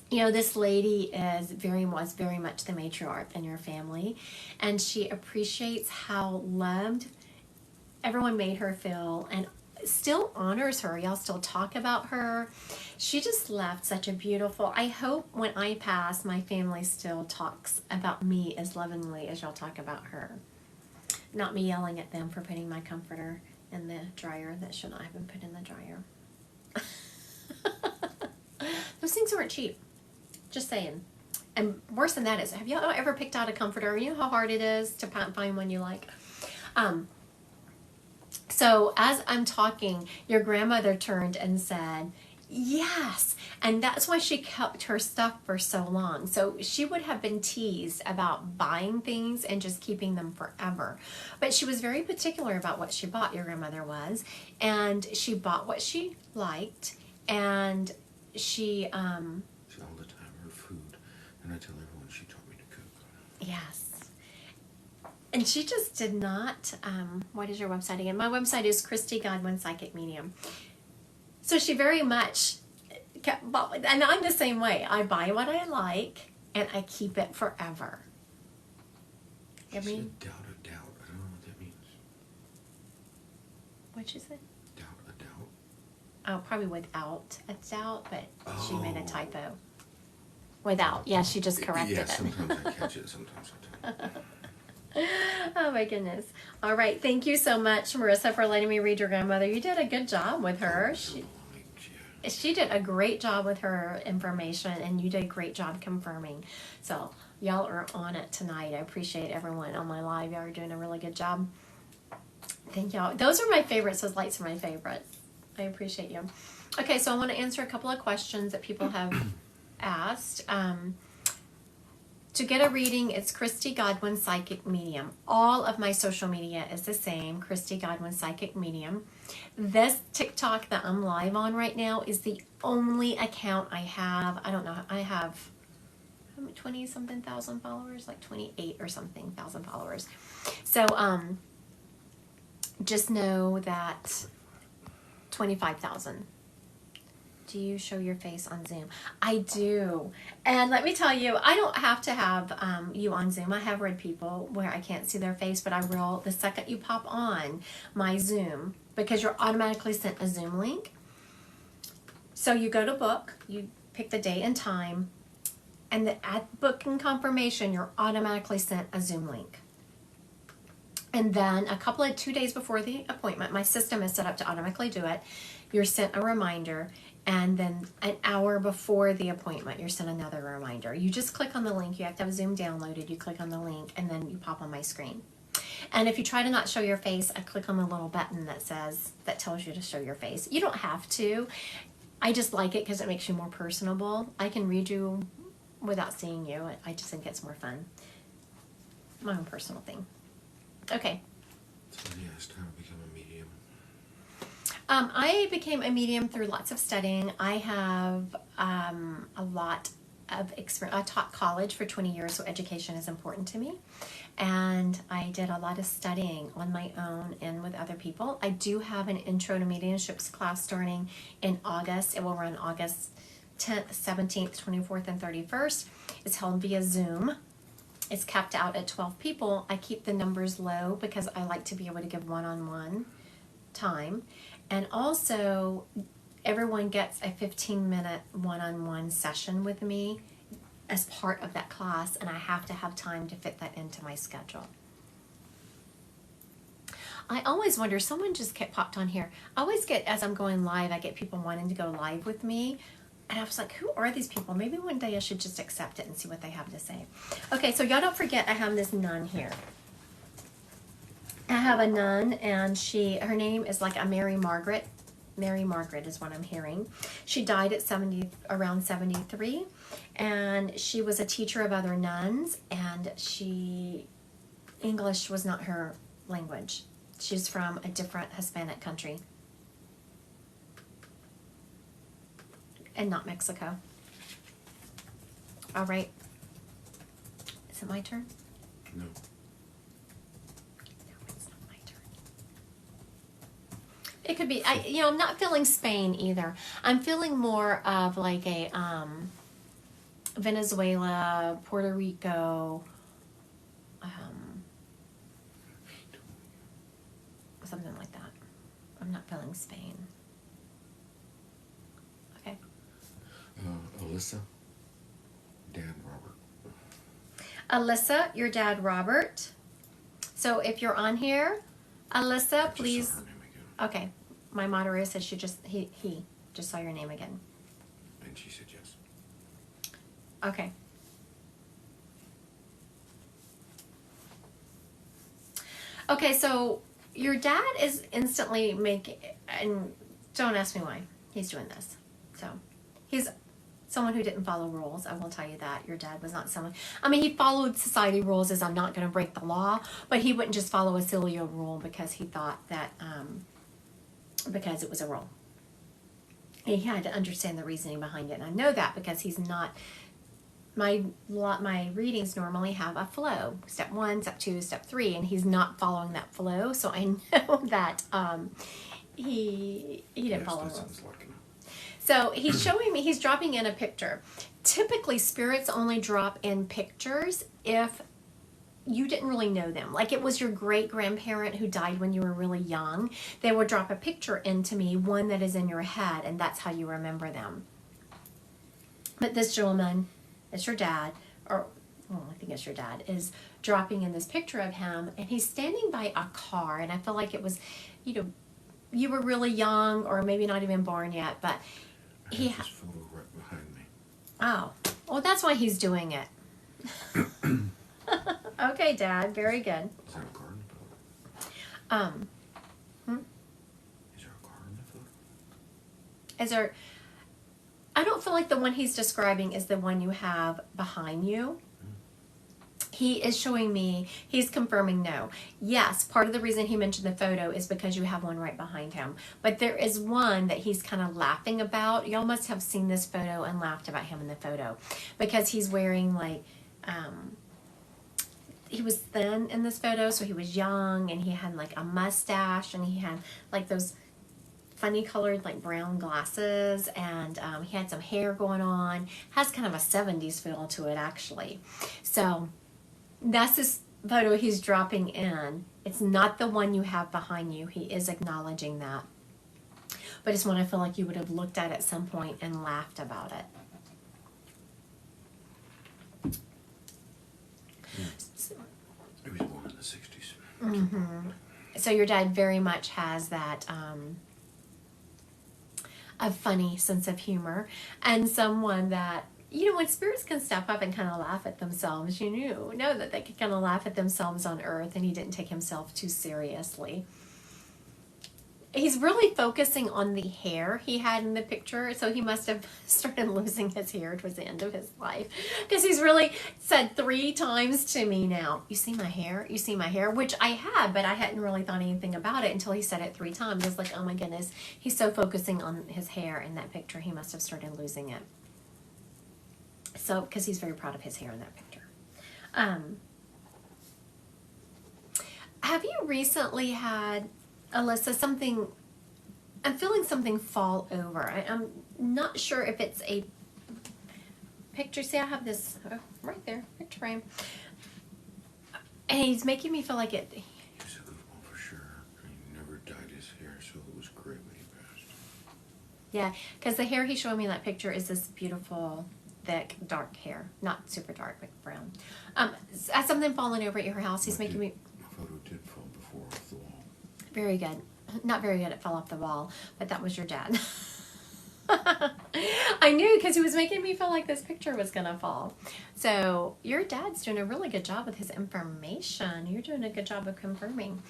You know, this lady was very much the matriarch in your family, and she appreciates how loved everyone made her feel and still honors her. Y'all still talk about her. She just left such a beautiful... I hope when I pass, my family still talks about me as lovingly as y'all talk about her. Not me yelling at them for putting my comforter in the dryer that should not have been put in the dryer. Those things aren't cheap. Just saying. And worse than that is, have y'all ever picked out a comforter? You know how hard it is to find one you like? So as I'm talking, your grandmother turned and said, yes. And that's why she kept her stuff for so long. So she would have been teased about buying things and just keeping them forever. But she was very particular about what she bought, your grandmother was. And she bought what she liked. And she... all the time, her food. And I tell everyone she taught me to cook. Yes. And she just did not, what is your website again? My website is Christy Godwin Psychic Medium. So she very much kept, and I'm the same way. I buy what I like, and I keep it forever. She said doubt a doubt. I don't know what that means. What'd she say? Doubt a doubt. Oh, probably without a doubt, but she made a typo. Without. Yeah, she just corrected it. Yeah, sometimes I catch it, sometimes I don't. Oh my goodness. All right. Thank you so much, Marissa, for letting me read your grandmother. You did a good job with her. She did a great job with her information, and you did a great job confirming. So y'all are on it tonight. I appreciate everyone on my live. Y'all are doing a really good job. Thank y'all. Those are my favorites. Those lights are my favorites. I appreciate you. Okay, so I want to answer a couple of questions that people have asked. To get a reading, it's Christy Godwin Psychic Medium. All of my social media is the same, Christy Godwin Psychic Medium. This TikTok that I'm live on right now is the only account I have. I don't know, I have 20-something thousand followers, like 28 or something thousand followers. So just know that 25,000. Do you show your face on Zoom? I do. And let me tell you, I don't have to have you on Zoom. I have read people where I can't see their face, but I will the second you pop on my Zoom, because you're automatically sent a Zoom link. So you go to book, you pick the date and time, and at booking confirmation, you're automatically sent a Zoom link. And then 2 days before the appointment, my system is set up to automatically do it. You're sent a reminder, and then an hour before the appointment, you're sent another reminder. You just click on the link. You have to have Zoom downloaded. You click on the link, and then you pop on my screen. And if you try to not show your face, I click on the little button that tells you to show your face. You don't have to. I just like it because it makes you more personable. I can read you without seeing you. I just think it's more fun. My own personal thing. Okay. So yes, how to become a medium. I became a medium through lots of studying. I have a lot of experience. I taught college for 20 years, so education is important to me. And I did a lot of studying on my own and with other people. I do have an Intro to Mediumships class starting in August. It will run August 10th, 17th, 24th, and 31st. It's held via Zoom. It's capped out at 12 people. I keep the numbers low because I like to be able to give one-on-one time. And also, everyone gets a 15-minute one-on-one session with me as part of that class, and I have to have time to fit that into my schedule. I always wonder, someone just popped on here. I always get, as I'm going live, I get people wanting to go live with me. And I was like, who are these people? Maybe one day I should just accept it and see what they have to say. Okay, so y'all don't forget I have this nun here. I have a nun, and her name is like a Mary Margaret. Mary Margaret is what I'm hearing. She died at around 73, and she was a teacher of other nuns, and English was not her language. She's from a different Hispanic country. And not Mexico. All right. Is it my turn? No. No, it's not my turn. It could be, I'm not feeling Spain either. I'm feeling more of like a Venezuela, Puerto Rico, something like that. I'm not feeling Spain. Okay. Alyssa, Dad Robert. Alyssa, your dad Robert. So if you're on here, Alyssa, please. Just saw her name again. Okay, my moderator said he just saw your name again. And she said yes. Okay. Okay, so your dad is instantly making, and don't ask me why he's doing this. So he's someone who didn't follow rules. I will tell you that. Your dad was not someone, he followed society rules as I'm not going to break the law, but he wouldn't just follow a silly rule because he thought that, because it was a rule. He had to understand the reasoning behind it. And I know that because he's not, my readings normally have a flow. Step 1, step 2, step 3, and he's not following that flow. So I know that he didn't follow rules. Sounds like him. So he's showing me, he's dropping in a picture. Typically, spirits only drop in pictures if you didn't really know them. Like it was your great-grandparent who died when you were really young. They would drop a picture into me, one that is in your head, and that's how you remember them. But this gentleman, it's your dad, I think it's your dad, is dropping in this picture of him, and he's standing by a car, and I feel like it was, you were really young, or maybe not even born yet, but I have this photo right behind me. Oh, well, that's why he's doing it. Okay, Dad, very good. Is there a car in the photo? Is there a car in the photo? I don't feel like the one he's describing is the one you have behind you. He is showing me, he's confirming no. Yes, part of the reason he mentioned the photo is because you have one right behind him. But there is one that he's kind of laughing about. Y'all must have seen this photo and laughed about him in the photo. Because he's wearing like, he was thin in this photo, so he was young, and he had like a mustache, and he had like those funny colored like brown glasses, and he had some hair going on. Has kind of a 70s feel to it actually. So that's this photo he's dropping in. It's not the one you have behind you. He is acknowledging that. But it's one I feel like you would have looked at some point and laughed about it. He was born in the 60s. Mm-hmm. So your dad very much has that a funny sense of humor, and someone that, you know, when spirits can step up and kind of laugh at themselves, you know that they could kind of laugh at themselves on earth, and he didn't take himself too seriously. He's really focusing on the hair he had in the picture, so he must have started losing his hair towards the end of his life, because he's really said 3 times to me now, "You see my hair? You see my hair?" Which I had, but I hadn't really thought anything about it until he said it 3 times. I was like, oh my goodness, he's so focusing on his hair in that picture, he must have started losing it. So, because he's very proud of his hair in that picture. Have you recently had, Alyssa, something, I'm feeling something fall over. I'm not sure if it's a picture. See, I have this right there, picture frame. And he's making me feel like it. He was a good one for sure. He never dyed his hair, so it was great when he passed. Yeah, because the hair he's showing me in that picture is this beautiful, thick, dark hair. Not super dark, but brown. Has something fallen over at your house? He's making me... My photo did fall before off the wall. Very good. Not very good. It fell off the wall, but that was your dad. I knew, because he was making me feel like this picture was going to fall. So your dad's doing a really good job with his information. You're doing a good job of confirming.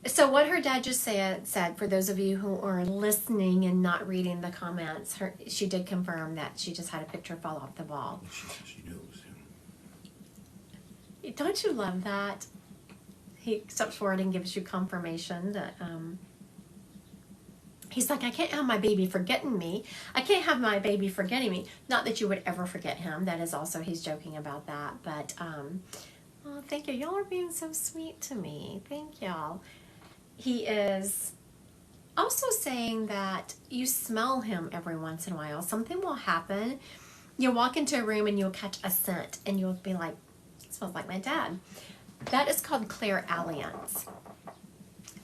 So what her dad just said, for those of you who are listening and not reading the comments, she did confirm that she just had a picture fall off the wall. She knew it was him. Don't you love that? He steps forward and gives you confirmation that he's like, I can't have my baby forgetting me. I can't have my baby forgetting me. Not that you would ever forget him. That is also, he's joking about that. But, oh, thank you. Y'all are being so sweet to me. Thank y'all. He is also saying that you smell him every once in a while. Something will happen. You'll walk into a room and you'll catch a scent and you'll be like, it smells like my dad. That is called clairalliance.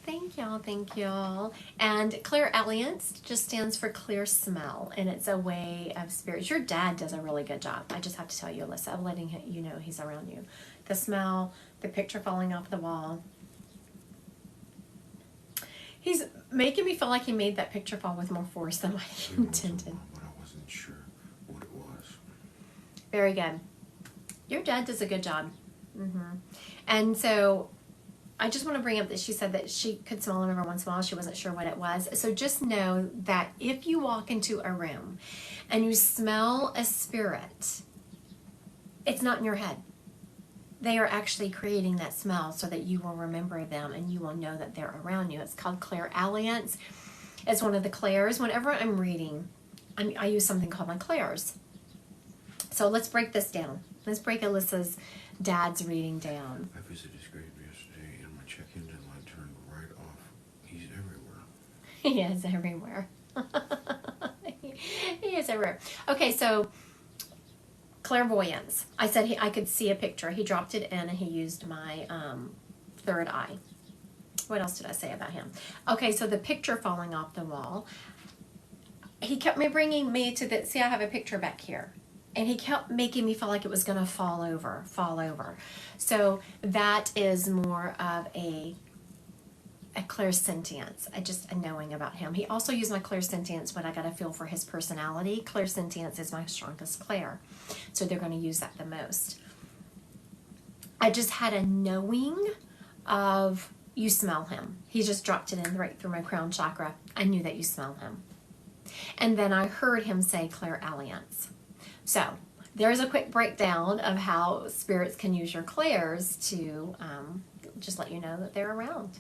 Thank y'all, thank y'all. And clairalliance just stands for clear smell, and it's a way of spirits. Your dad does a really good job. I just have to tell you, Alyssa, of letting you know he's around you. The smell, the picture falling off the wall. He's making me feel like he made that picture fall with more force than what he intended. But I wasn't sure what it was. Very good. Your dad does a good job. And so I just want to bring up that she said that she could smell him every once in a while. She wasn't sure what it was. So just know that if you walk into a room and you smell a spirit, it's not in your head. They are actually creating that smell so that you will remember them and you will know that they're around you. It's called clairalliance. It's one of the clairs. Whenever I'm reading, I use something called my clairs. So let's break this down. Let's break Alyssa's dad's reading down. I visited his grave yesterday and my check-in light turned right off. He's everywhere. He is everywhere. He is everywhere. Okay, so clairvoyance. I said I could see a picture. He dropped it in and he used my third eye. What else did I say about him? Okay, so the picture falling off the wall. He kept bringing me to the, see, I have a picture back here. And he kept making me feel like it was going to fall over. So that is more of a clairsentience, just a knowing about him. He also used my clairsentience when I got a feel for his personality. Clairsentience is my strongest clair. So they're going to use that the most. I just had a knowing of, you smell him. He just dropped it in right through my crown chakra. I knew that you smell him. And then I heard him say clairalliance. So there's a quick breakdown of how spirits can use your clairs to just let you know that they're around.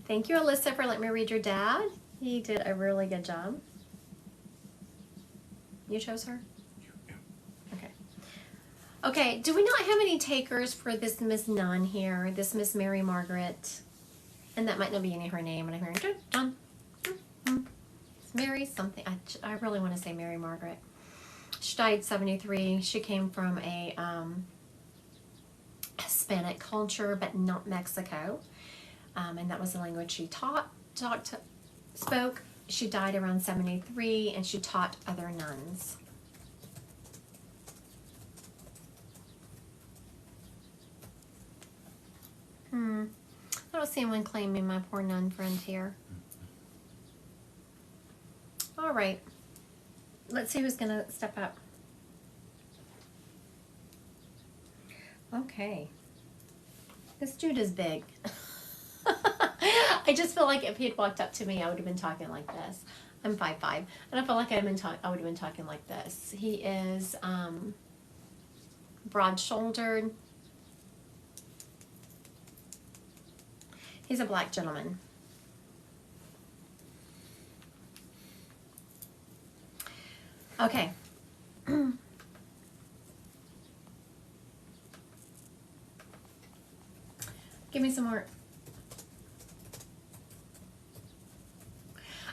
Thank you, Alyssa, for letting me read your dad. He did a really good job. You chose her? Yeah. Okay. Okay, do we not have any takers for this Miss Nunn here, this Miss Mary Margaret? And that might not be any of her name, and I'm hearing, it's Mary something. I really want to say Mary Margaret. She died 73. She came from a Hispanic culture, but not Mexico. And that was the language she spoke. She died around 73, and she taught other nuns. I don't see anyone claiming my poor nun friend here. All right. Let's see who's going to step up. Okay. This dude is big. I just feel like if he had walked up to me, I would have been talking like this. I'm 5'5", and I feel like I would have been talking like this. He is broad-shouldered. He's a black gentleman. Okay. Give me some more.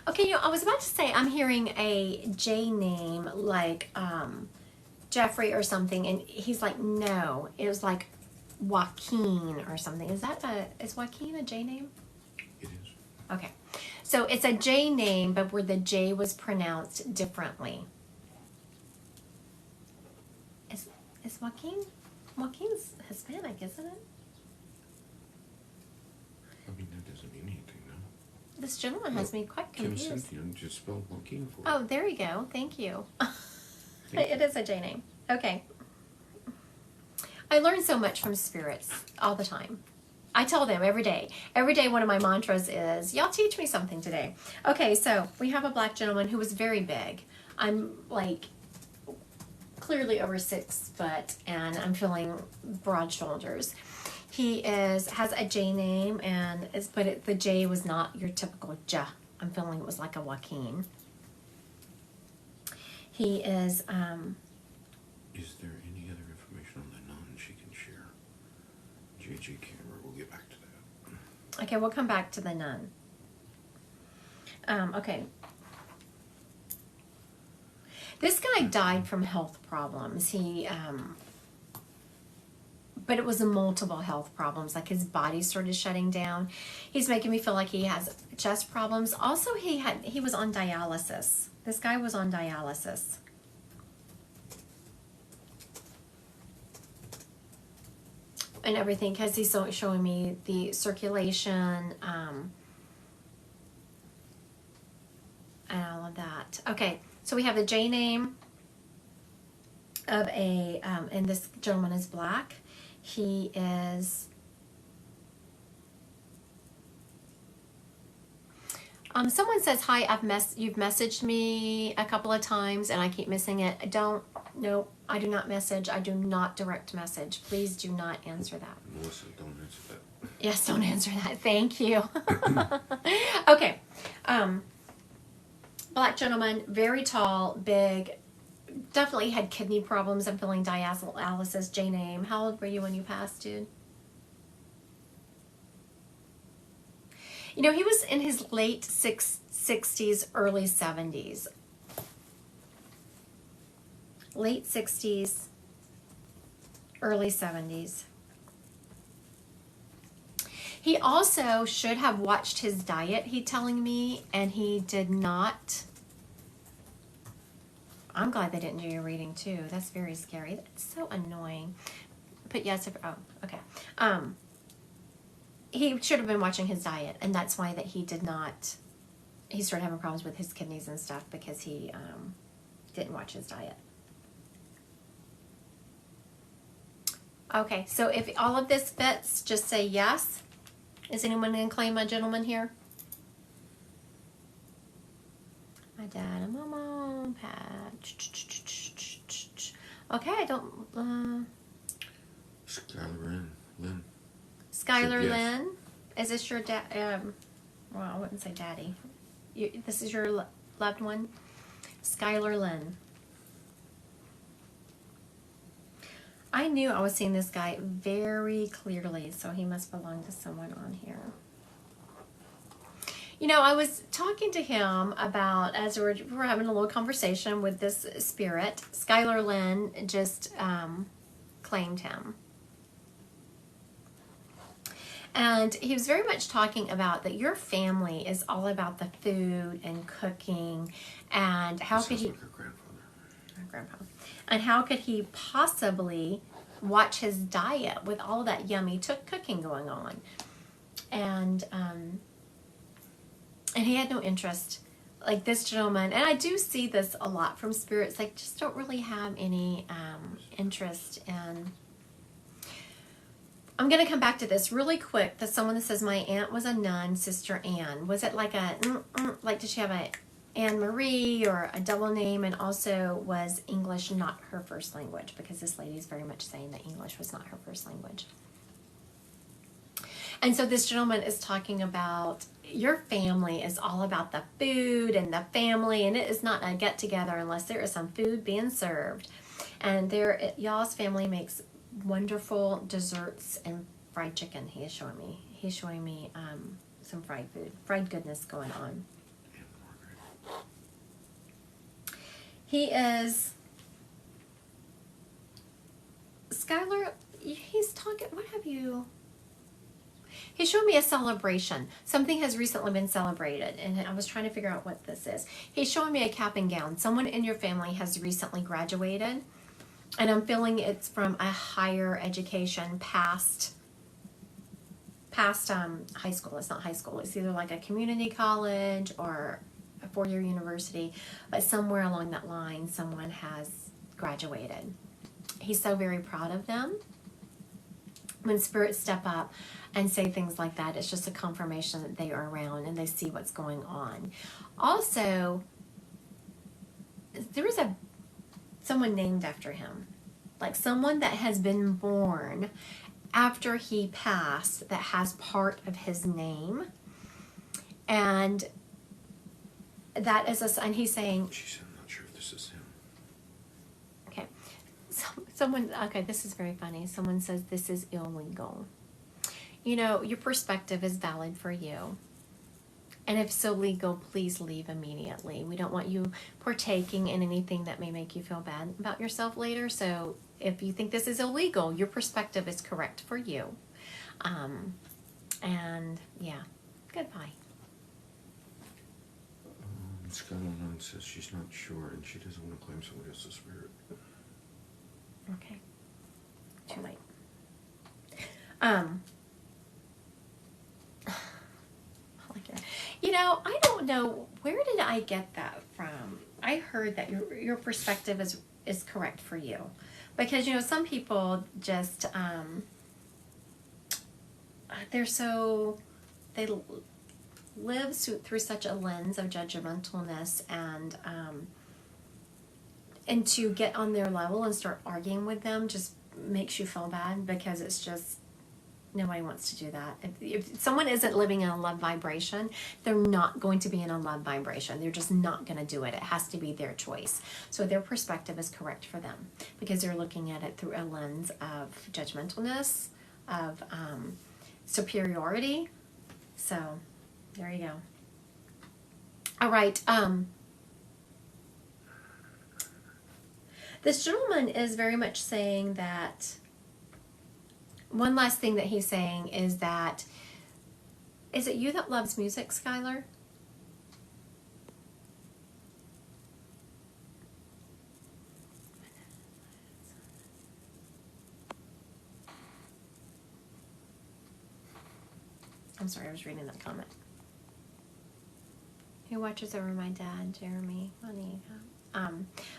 Okay, I was about to say I'm hearing a J name like Jeffrey or something, and he's like, no, it was like Joaquin or something. Is Joaquin a J name? It is. Okay, so it's a J name, but where the J was pronounced differently. Is Joaquin's Hispanic, isn't it? I mean, that doesn't mean anything, no. This gentleman has me quite confused. Kim Cynthia just spelled Joaquin for you. Oh, there you go. Thank you. It is a J name. Okay. I learn so much from spirits all the time. I tell them every day. Every day one of my mantras is, y'all teach me something today. Okay, so we have a black gentleman who was very big. I'm like clearly over 6 foot, and I'm feeling broad shoulders. He has a J name, but the J was not your typical J. I'm feeling it was like a Joaquin. He is. Is there any other information on the nun she can share? JJ Camera, we'll get back to that. Okay, we'll come back to the nun. Okay. This guy died from health problems. But it was multiple health problems. Like his body started shutting down. He's making me feel like he has chest problems. Also, he was on dialysis. This guy was on dialysis. And everything, because he's showing me the circulation and all of that. Okay, so we have a J name of and this gentleman is black. He is someone says, hi, you've messaged me a couple of times and I keep missing it. Nope, I do not message. I do not direct message. Please do not answer that. Melissa, don't answer that. Yes, don't answer that. Thank you. Okay. Black gentleman, very tall, big, definitely had kidney problems. I'm feeling dialysis, J name. How old were you when you passed, dude? You know, he was in his late 60s, early 70s. Late 60s, early 70s. He also should have watched his diet, he's telling me, and he did not. I'm glad they didn't do your reading too. That's very scary. That's so annoying. But yes, okay. He should have been watching his diet, and that's why that he did not. He started having problems with his kidneys and stuff because he didn't watch his diet. Okay, so if all of this fits, just say yes. Is anyone going to claim my gentleman here? My dad and mama, Pat. Okay, I don't. Skylar Lynn. Skylar Yes. Lynn, is this your dad? Well, I wouldn't say daddy. This is your loved one, Skylar Lynn. I knew I was seeing this guy very clearly, so he must belong to someone on here. You know, I was talking to him about, as we're having a little conversation with this spirit, Skylar Lynn just claimed him. And he was very much talking about that your family is all about the food and cooking, and how could he... Like her grandfather. Grandpa. And how could he possibly watch his diet with all that yummy cooking going on. And he had no interest. Like this gentleman, and I do see this a lot from spirits, they just don't really have any interest in. I'm going to come back to this really quick. There's someone that says, my aunt was a nun, Sister Anne. Was it like like did she have a Anne Marie or a double name? And also, was English not her first language? Because this lady is very much saying that English was not her first language. And so this gentleman is talking about your family is all about the food and the family, and it is not a get together unless there is some food being served. And y'all's family makes wonderful desserts and fried chicken. He's showing me some fried goodness going on. He is Skylar. He's talking. What have you? He showed me a celebration. Something has recently been celebrated, and I was trying to figure out what this is. He's showing me a cap and gown. Someone in your family has recently graduated, and I'm feeling it's from a higher education past high school. It's not high school. It's either like a community college or a four-year university, but somewhere along that line, someone has graduated. He's so very proud of them. When spirits step up and say things like that, it's just a confirmation that they are around and they see what's going on. Also, there is someone named after him, like someone that has been born after he passed that has part of his name, and that is and he's saying, Jeez, I'm not sure if this is him. Okay, this is very funny. Someone says this is illegal. You know, your perspective is valid for you. And if so legal, please leave immediately. We don't want you partaking in anything that may make you feel bad about yourself later. So if you think this is illegal, your perspective is correct for you. And yeah, goodbye. Skylar says she's not sure and she doesn't want to claim somebody else's spirit. Okay. Too late. I like it. You know, I don't know, where did I get that from? I heard that your perspective is correct for you. Because, you know, some people just, they live through such a lens of judgmentalness, and to get on their level and start arguing with them just makes you feel bad, because it's just, nobody wants to do that. If someone isn't living in a love vibration, they're not going to be in a love vibration. They're just not going to do it. It has to be their choice. So their perspective is correct for them, because they're looking at it through a lens of judgmentalness, of superiority. So there you go. All right. This gentleman is very much saying that, one last thing that he's saying is that, is it you that loves music, Skylar? I'm sorry, I was reading that comment. Who watches over my dad, Jeremy?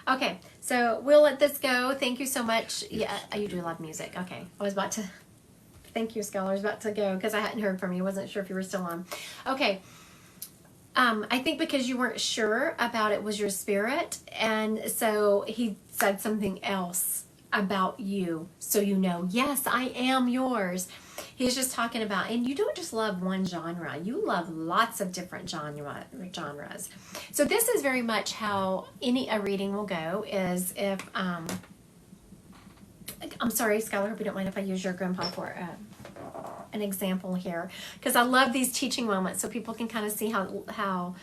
Okay, so we'll let this go. Thank you so much. Yeah, you do love music. Okay, I was about to, thank you, Skylar. I was about to go because I hadn't heard from you. I wasn't sure if you were still on. Okay, I think because you weren't sure about it was your spirit, and so he said something else about you, so you know, yes, I am yours. He's just talking about, and you don't just love one genre, you love lots of different genres. So this is very much how a reading will go, is if, I'm sorry, Skylar, hope you don't mind if I use your grandpa for an example here, because I love these teaching moments so people can kind of see how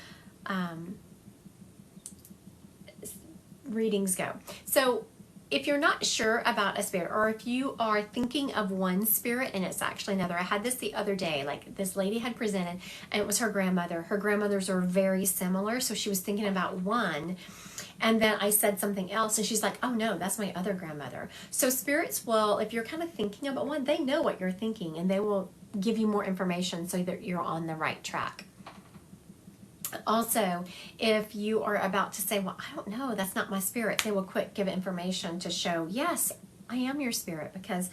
readings go. So if you're not sure about a spirit, or if you are thinking of one spirit and it's actually another, I had this the other day, like this lady had presented and it was her grandmother. Her grandmothers are very similar, so she was thinking about one, And then I said something else, and she's like, oh no, that's my other grandmother. So spirits will, if you're kind of thinking about one, they know what you're thinking, and they will give you more information so that you're on the right track. Also, if you are about to say, well, I don't know, that's not my spirit, they will quick give information to show, yes, I am your spirit. Because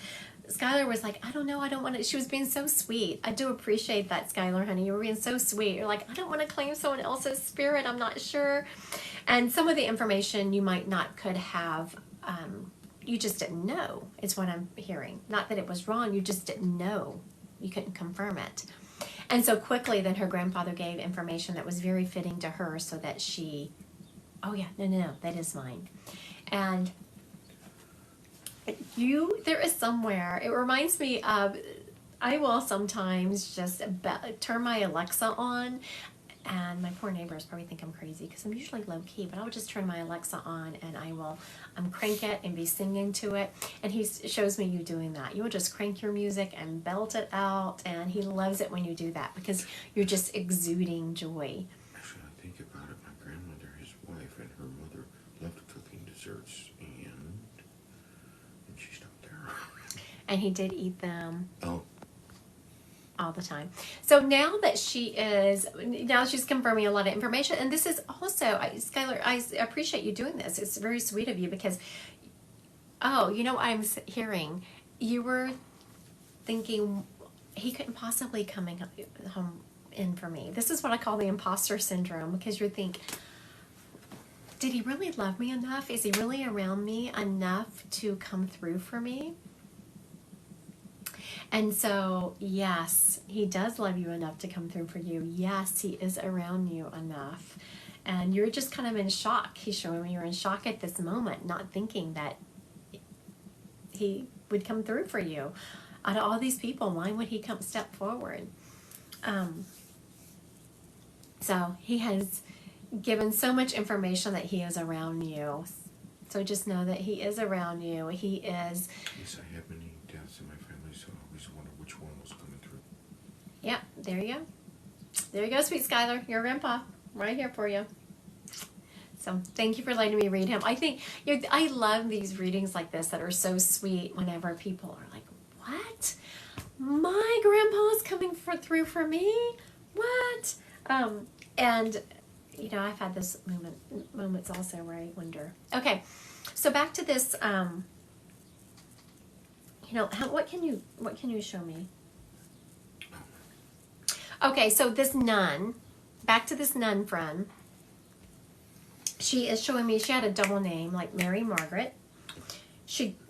Skylar was like, I don't know, I don't want to. She was being so sweet. I do appreciate that, Skylar, honey. You were being so sweet. You're like, I don't want to claim someone else's spirit. I'm not sure. And some of the information you might not could have, you just didn't know, is what I'm hearing. Not that it was wrong, you just didn't know. You couldn't confirm it. And so quickly then her grandfather gave information that was very fitting to her so that she, oh yeah, no, that is mine. And there is somewhere, it reminds me of, I will sometimes just turn my Alexa on, and my poor neighbors probably think I'm crazy because I'm usually low key, but I would just turn my Alexa on and I will crank it and be singing to it. And he shows me you doing that. You will just crank your music and belt it out, and he loves it when you do that because you're just exuding joy. Actually, I think about it, my grandmother, his wife, and her mother loved cooking desserts, and she stopped there. And he did eat them. Oh. All the time. So now that she's confirming a lot of information, and this is also, Skylar, I appreciate you doing this. It's very sweet of you because, you know what I'm hearing? You were thinking he couldn't possibly come home in for me. This is what I call the imposter syndrome, because you think, did he really love me enough? Is he really around me enough to come through for me? And so, yes, he does love you enough to come through for you. Yes, he is around you enough. And you're just kind of in shock. He's showing me you're in shock at this moment, not thinking that he would come through for you. Out of all these people, why would he step forward? So he has given so much information that he is around you. So just know that he is around you. He is. Yes, I have many deaths in my family, so I always wonder which one was coming through. Yeah, there you go. There you go, sweet Skylar. Your grandpa, right here for you. So thank you for letting me read him. I think I love these readings like this that are so sweet. Whenever people are like, "What? My grandpa is coming through for me? What?" And I've had this moments also where I wonder. Okay, so back to this. What can you show me? Okay, so this nun, back to this nun friend. She is showing me she had a double name, like Mary Margaret.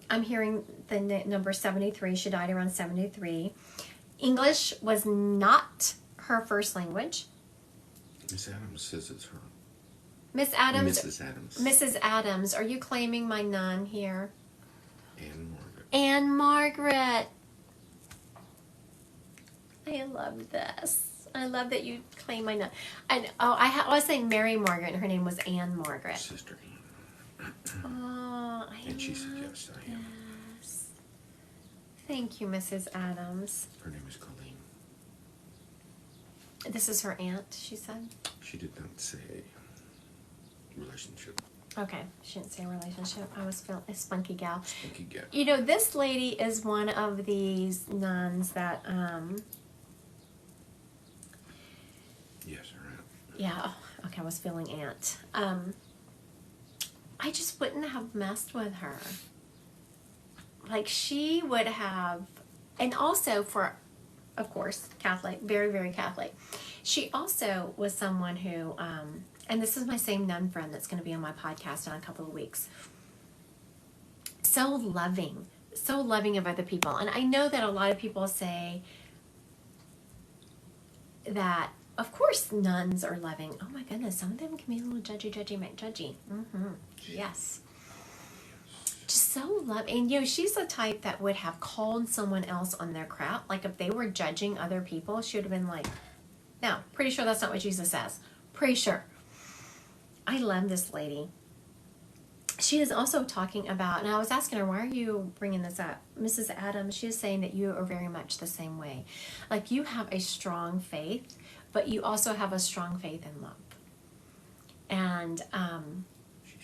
I'm hearing the number 73. She died around 73. English was not her first language. Miss Adams says it's her. Miss Adams. Mrs. Adams. Mrs. Adams. Are you claiming my nun here? Anne Margaret. Anne Margaret. I love this. I love that you claim my nun. And I was saying Mary Margaret, and her name was Anne Margaret. Sister Anne. Oh, and she said, yes, I am. Yes. Thank you, Mrs. Adams. Her name is Colleen. This is her aunt, she said? She did not say relationship. Okay, she didn't say relationship. I was feeling a spunky gal. Spunky gal. This lady is one of these nuns that, Yes, her aunt. yeah, okay, I was feeling aunt. I just wouldn't have messed with her. Like, she would have, and also for, of course, Catholic, very, very Catholic. She also was someone who, and this is my same nun friend that's going to be on my podcast in a couple of weeks. So loving of other people. And I know that a lot of people say that, of course, nuns are loving. Oh my goodness, some of them can be a little judgy. Mm-hmm. Yes. Just so loving. And, she's the type that would have called someone else on their crap. Like, if they were judging other people, she would have been like, no, pretty sure that's not what Jesus says. Pretty sure. I love this lady. She is also talking about, and I was asking her, why are you bringing this up? Mrs. Adams, she is saying that you are very much the same way. Like, you have a strong faith, but you also have a strong faith in love. And, She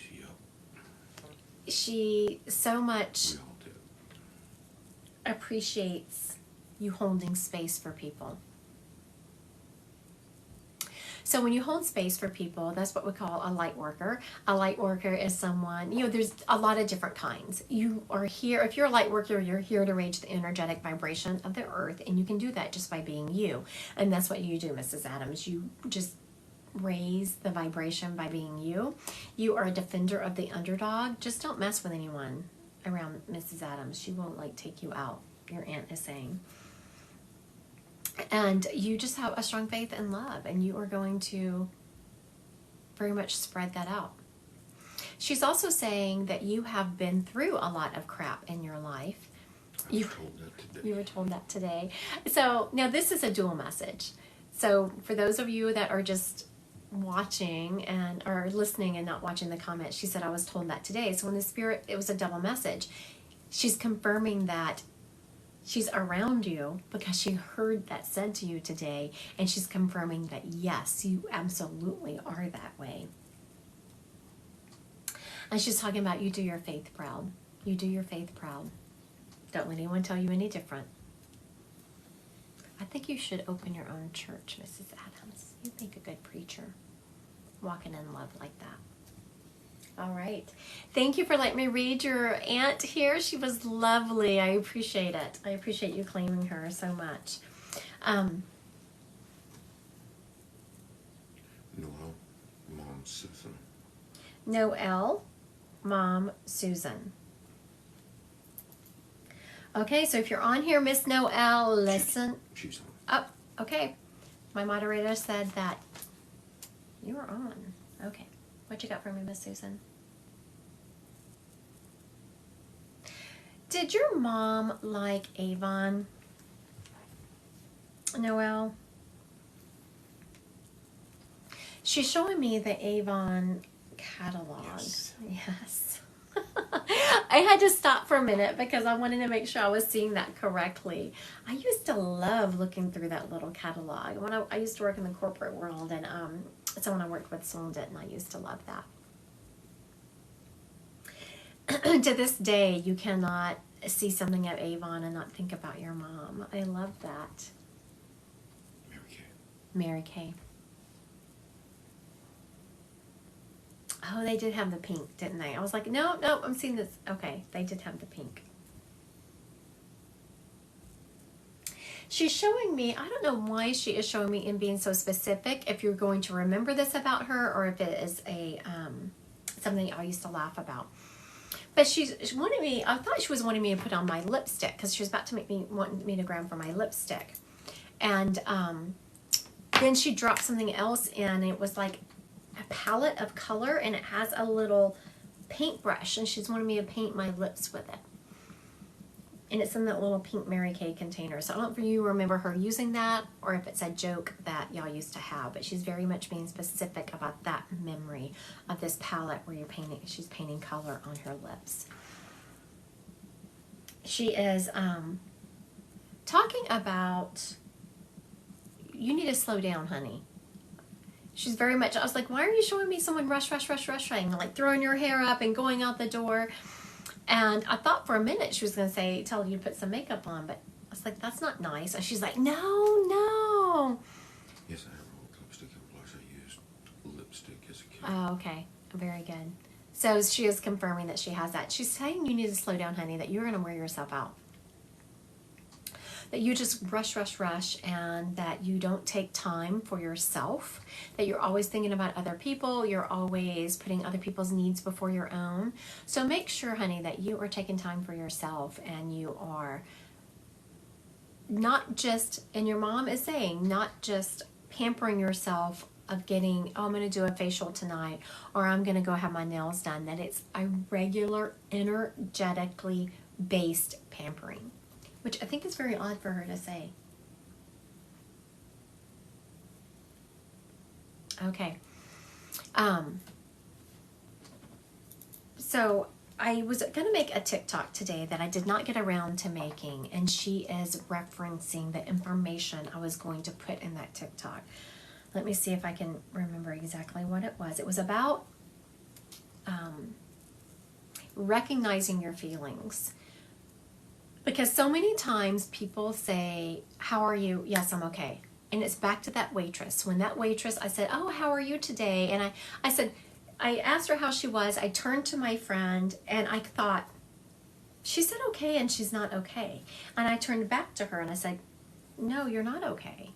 she so much We all do. appreciates you holding space for people. So when you hold space for people, that's what we call a light worker. A light worker is someone, there's a lot of different kinds. You are here, if you're a light worker, you're here to raise the energetic vibration of the earth, and you can do that just by being you. And that's what you do, Mrs. Adams. You just raise the vibration by being you. You are a defender of the underdog. Just don't mess with anyone around Mrs. Adams. She won't take you out, your aunt is saying. And you just have a strong faith and love, and you are going to very much spread that out. She's also saying that you have been through a lot of crap in your life. I was told that today. You were told that today. So now this is a dual message. So for those of you that are just watching and are listening and not watching the comments, she said, I was told that today. So in the spirit, it was a double message. She's confirming that she's around you because she heard that said to you today, and she's confirming that yes, you absolutely are that way. And she's talking about you do your faith proud. You do your faith proud. Don't let anyone tell you any different. I think you should open your own church, Mrs. Adams. You make a good preacher, walking in love like that. All right. Thank you for letting me read your aunt here. She was lovely. I appreciate it. I appreciate you claiming her so much. Noel, Mom Susan. Noelle, Mom Susan. Okay, so if you're on here, Miss Noelle, listen. She's on. Oh, okay. My moderator said that you were on. Okay. What you got for me, Miss Susan? Did your mom like Avon, Noelle? She's showing me the Avon catalog. Yes. I had to stop for a minute because I wanted to make sure I was seeing that correctly. I used to love looking through that little catalog. When I used to work in the corporate world, and someone I worked with sold it, and I used to love that. To this day, you cannot see something at Avon and not think about your mom. I love that. Mary Kay. Mary Kay. Oh, they did have the pink, didn't they? I was like, no, I'm seeing this. Okay, they did have the pink. She's showing me, I don't know why she is showing me and being so specific, if you're going to remember this about her or if it is a something I used to laugh about. But she wanted me, I thought she was wanting me to put on my lipstick because she was about to want me to grab for my lipstick. And then she dropped something else in. It was like a palette of color, and it has a little paintbrush, and she's wanted me to paint my lips with it. And it's in that little pink Mary Kay container. So I don't know if you remember her using that or if it's a joke that y'all used to have, but she's very much being specific about that memory of this palette where she's painting color on her lips. She is talking about, you need to slow down, honey. She's very much, I was like, why are you showing me someone rushing, like throwing your hair up and going out the door? And I thought for a minute she was going to tell you to put some makeup on, but I was like, that's not nice. And she's like, no. Yes, I have a lipstick and blush. I used lipstick as a kid. Oh, okay. Very good. So she is confirming that she has that. She's saying you need to slow down, honey, that you're going to wear yourself out. That you just rush, and that you don't take time for yourself, that you're always thinking about other people, you're always putting other people's needs before your own. So make sure, honey, that you are taking time for yourself, and you are not just, and your mom is saying, not just pampering yourself of getting, oh, I'm going to do a facial tonight, or I'm going to go have my nails done, that it's a regular, energetically based pampering. Which I think is very odd for her to say. Okay. So I was going to make a TikTok today that I did not get around to making, and she is referencing the information I was going to put in that TikTok. Let me see if I can remember exactly what it was. It was about recognizing your feelings. Because so many times people say, how are you? Yes, I'm okay. And it's back to that waitress. When that waitress, I said, oh, how are you today? And I said, I asked her how she was. I turned to my friend and I thought, she said okay and she's not okay. And I turned back to her and I said, no, you're not okay.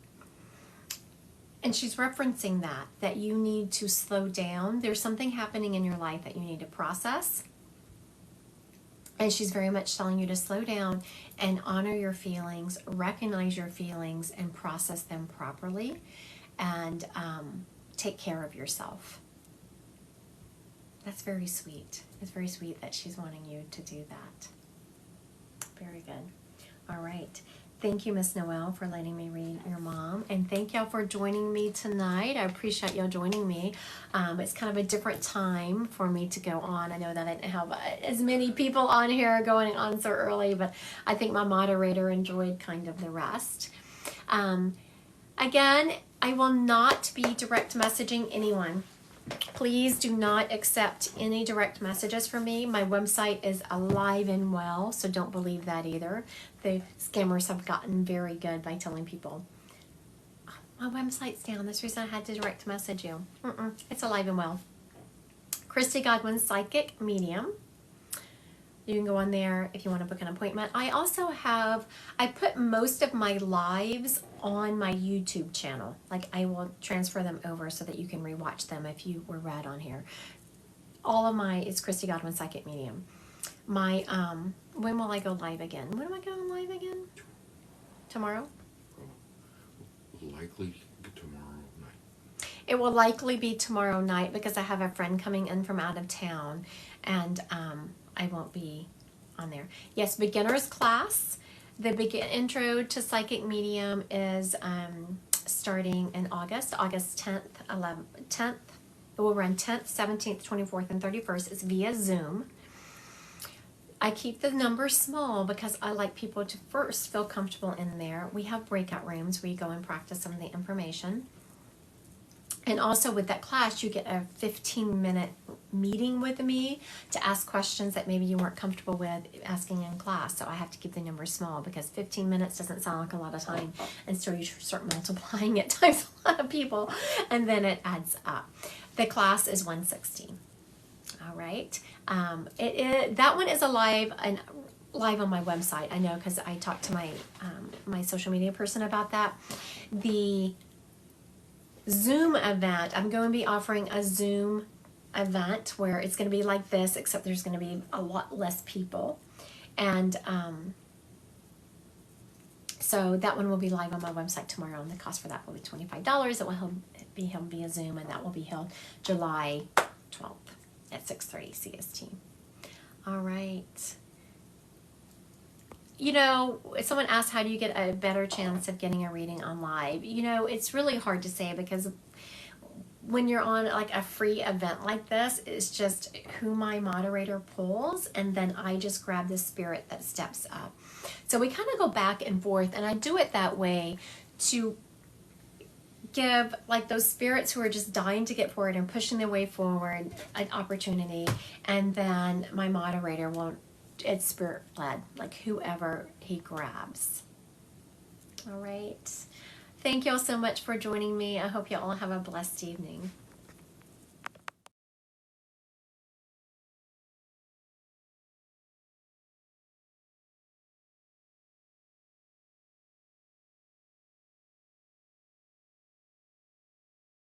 And she's referencing that you need to slow down. There's something happening in your life that you need to process. And she's very much telling you to slow down and honor your feelings, recognize your feelings, and process them properly, and take care of yourself. That's very sweet. It's very sweet that she's wanting you to do that. Very good. All right. Thank you, Miss Noel, for letting me read your mom. And thank y'all for joining me tonight. I appreciate y'all joining me. It's kind of a different time for me to go on. I know that I didn't have as many people on here going on so early, but I think my moderator enjoyed kind of the rest. Again, I will not be direct messaging anyone. Please do not accept any direct messages from me. My website is alive and well, so don't believe that either. The scammers have gotten very good by telling people, oh, my website's down. That's the reason I had to direct message you. It's alive and well. Christy Godwin, Psychic Medium. You can go on there if you want to book an appointment. I also I put most of my lives on my YouTube channel. Like, I will transfer them over so that you can rewatch them if you were read on here. It's Christy Godwin, Psychic Medium. My, when will I go live again? When am I going live again? Tomorrow? Likely tomorrow night. It will likely be tomorrow night because I have a friend coming in from out of town, and I won't be on there. Yes, beginner's class. The intro to Psychic Medium is starting in August 10th, 10th. It will run 10th, 17th, 24th, and 31st. It's via Zoom. I keep the numbers small because I like people to first feel comfortable in there. We have breakout rooms where you go and practice some of the information. And also with that class, you get a 15-minute meeting with me to ask questions that maybe you weren't comfortable with asking in class. So I have to keep the numbers small because 15 minutes doesn't sound like a lot of time. And so you start multiplying it times a lot of people, and then it adds up. The class is 116. All right. That one is live on my website. I know because I talked to my social media person about that. The Zoom event, I'm going to be offering a Zoom event where it's going to be like this, except there's going to be a lot less people. And so that one will be live on my website tomorrow, and the cost for that will be $25. It will be held via Zoom, and that will be held July 12th at 6:30 CST. All right. You know, if someone asks how do you get a better chance of getting a reading on live, you know, it's really hard to say because when you're on like a free event like this, it's just who my moderator pulls, and then I just grab the spirit that steps up. So we kind of go back and forth, and I do it that way to give like those spirits who are just dying to get forward and pushing their way forward an opportunity, and then my moderator won't. It's spirit led, like whoever he grabs. All right. Thank you all so much for joining me. I hope you all have a blessed evening.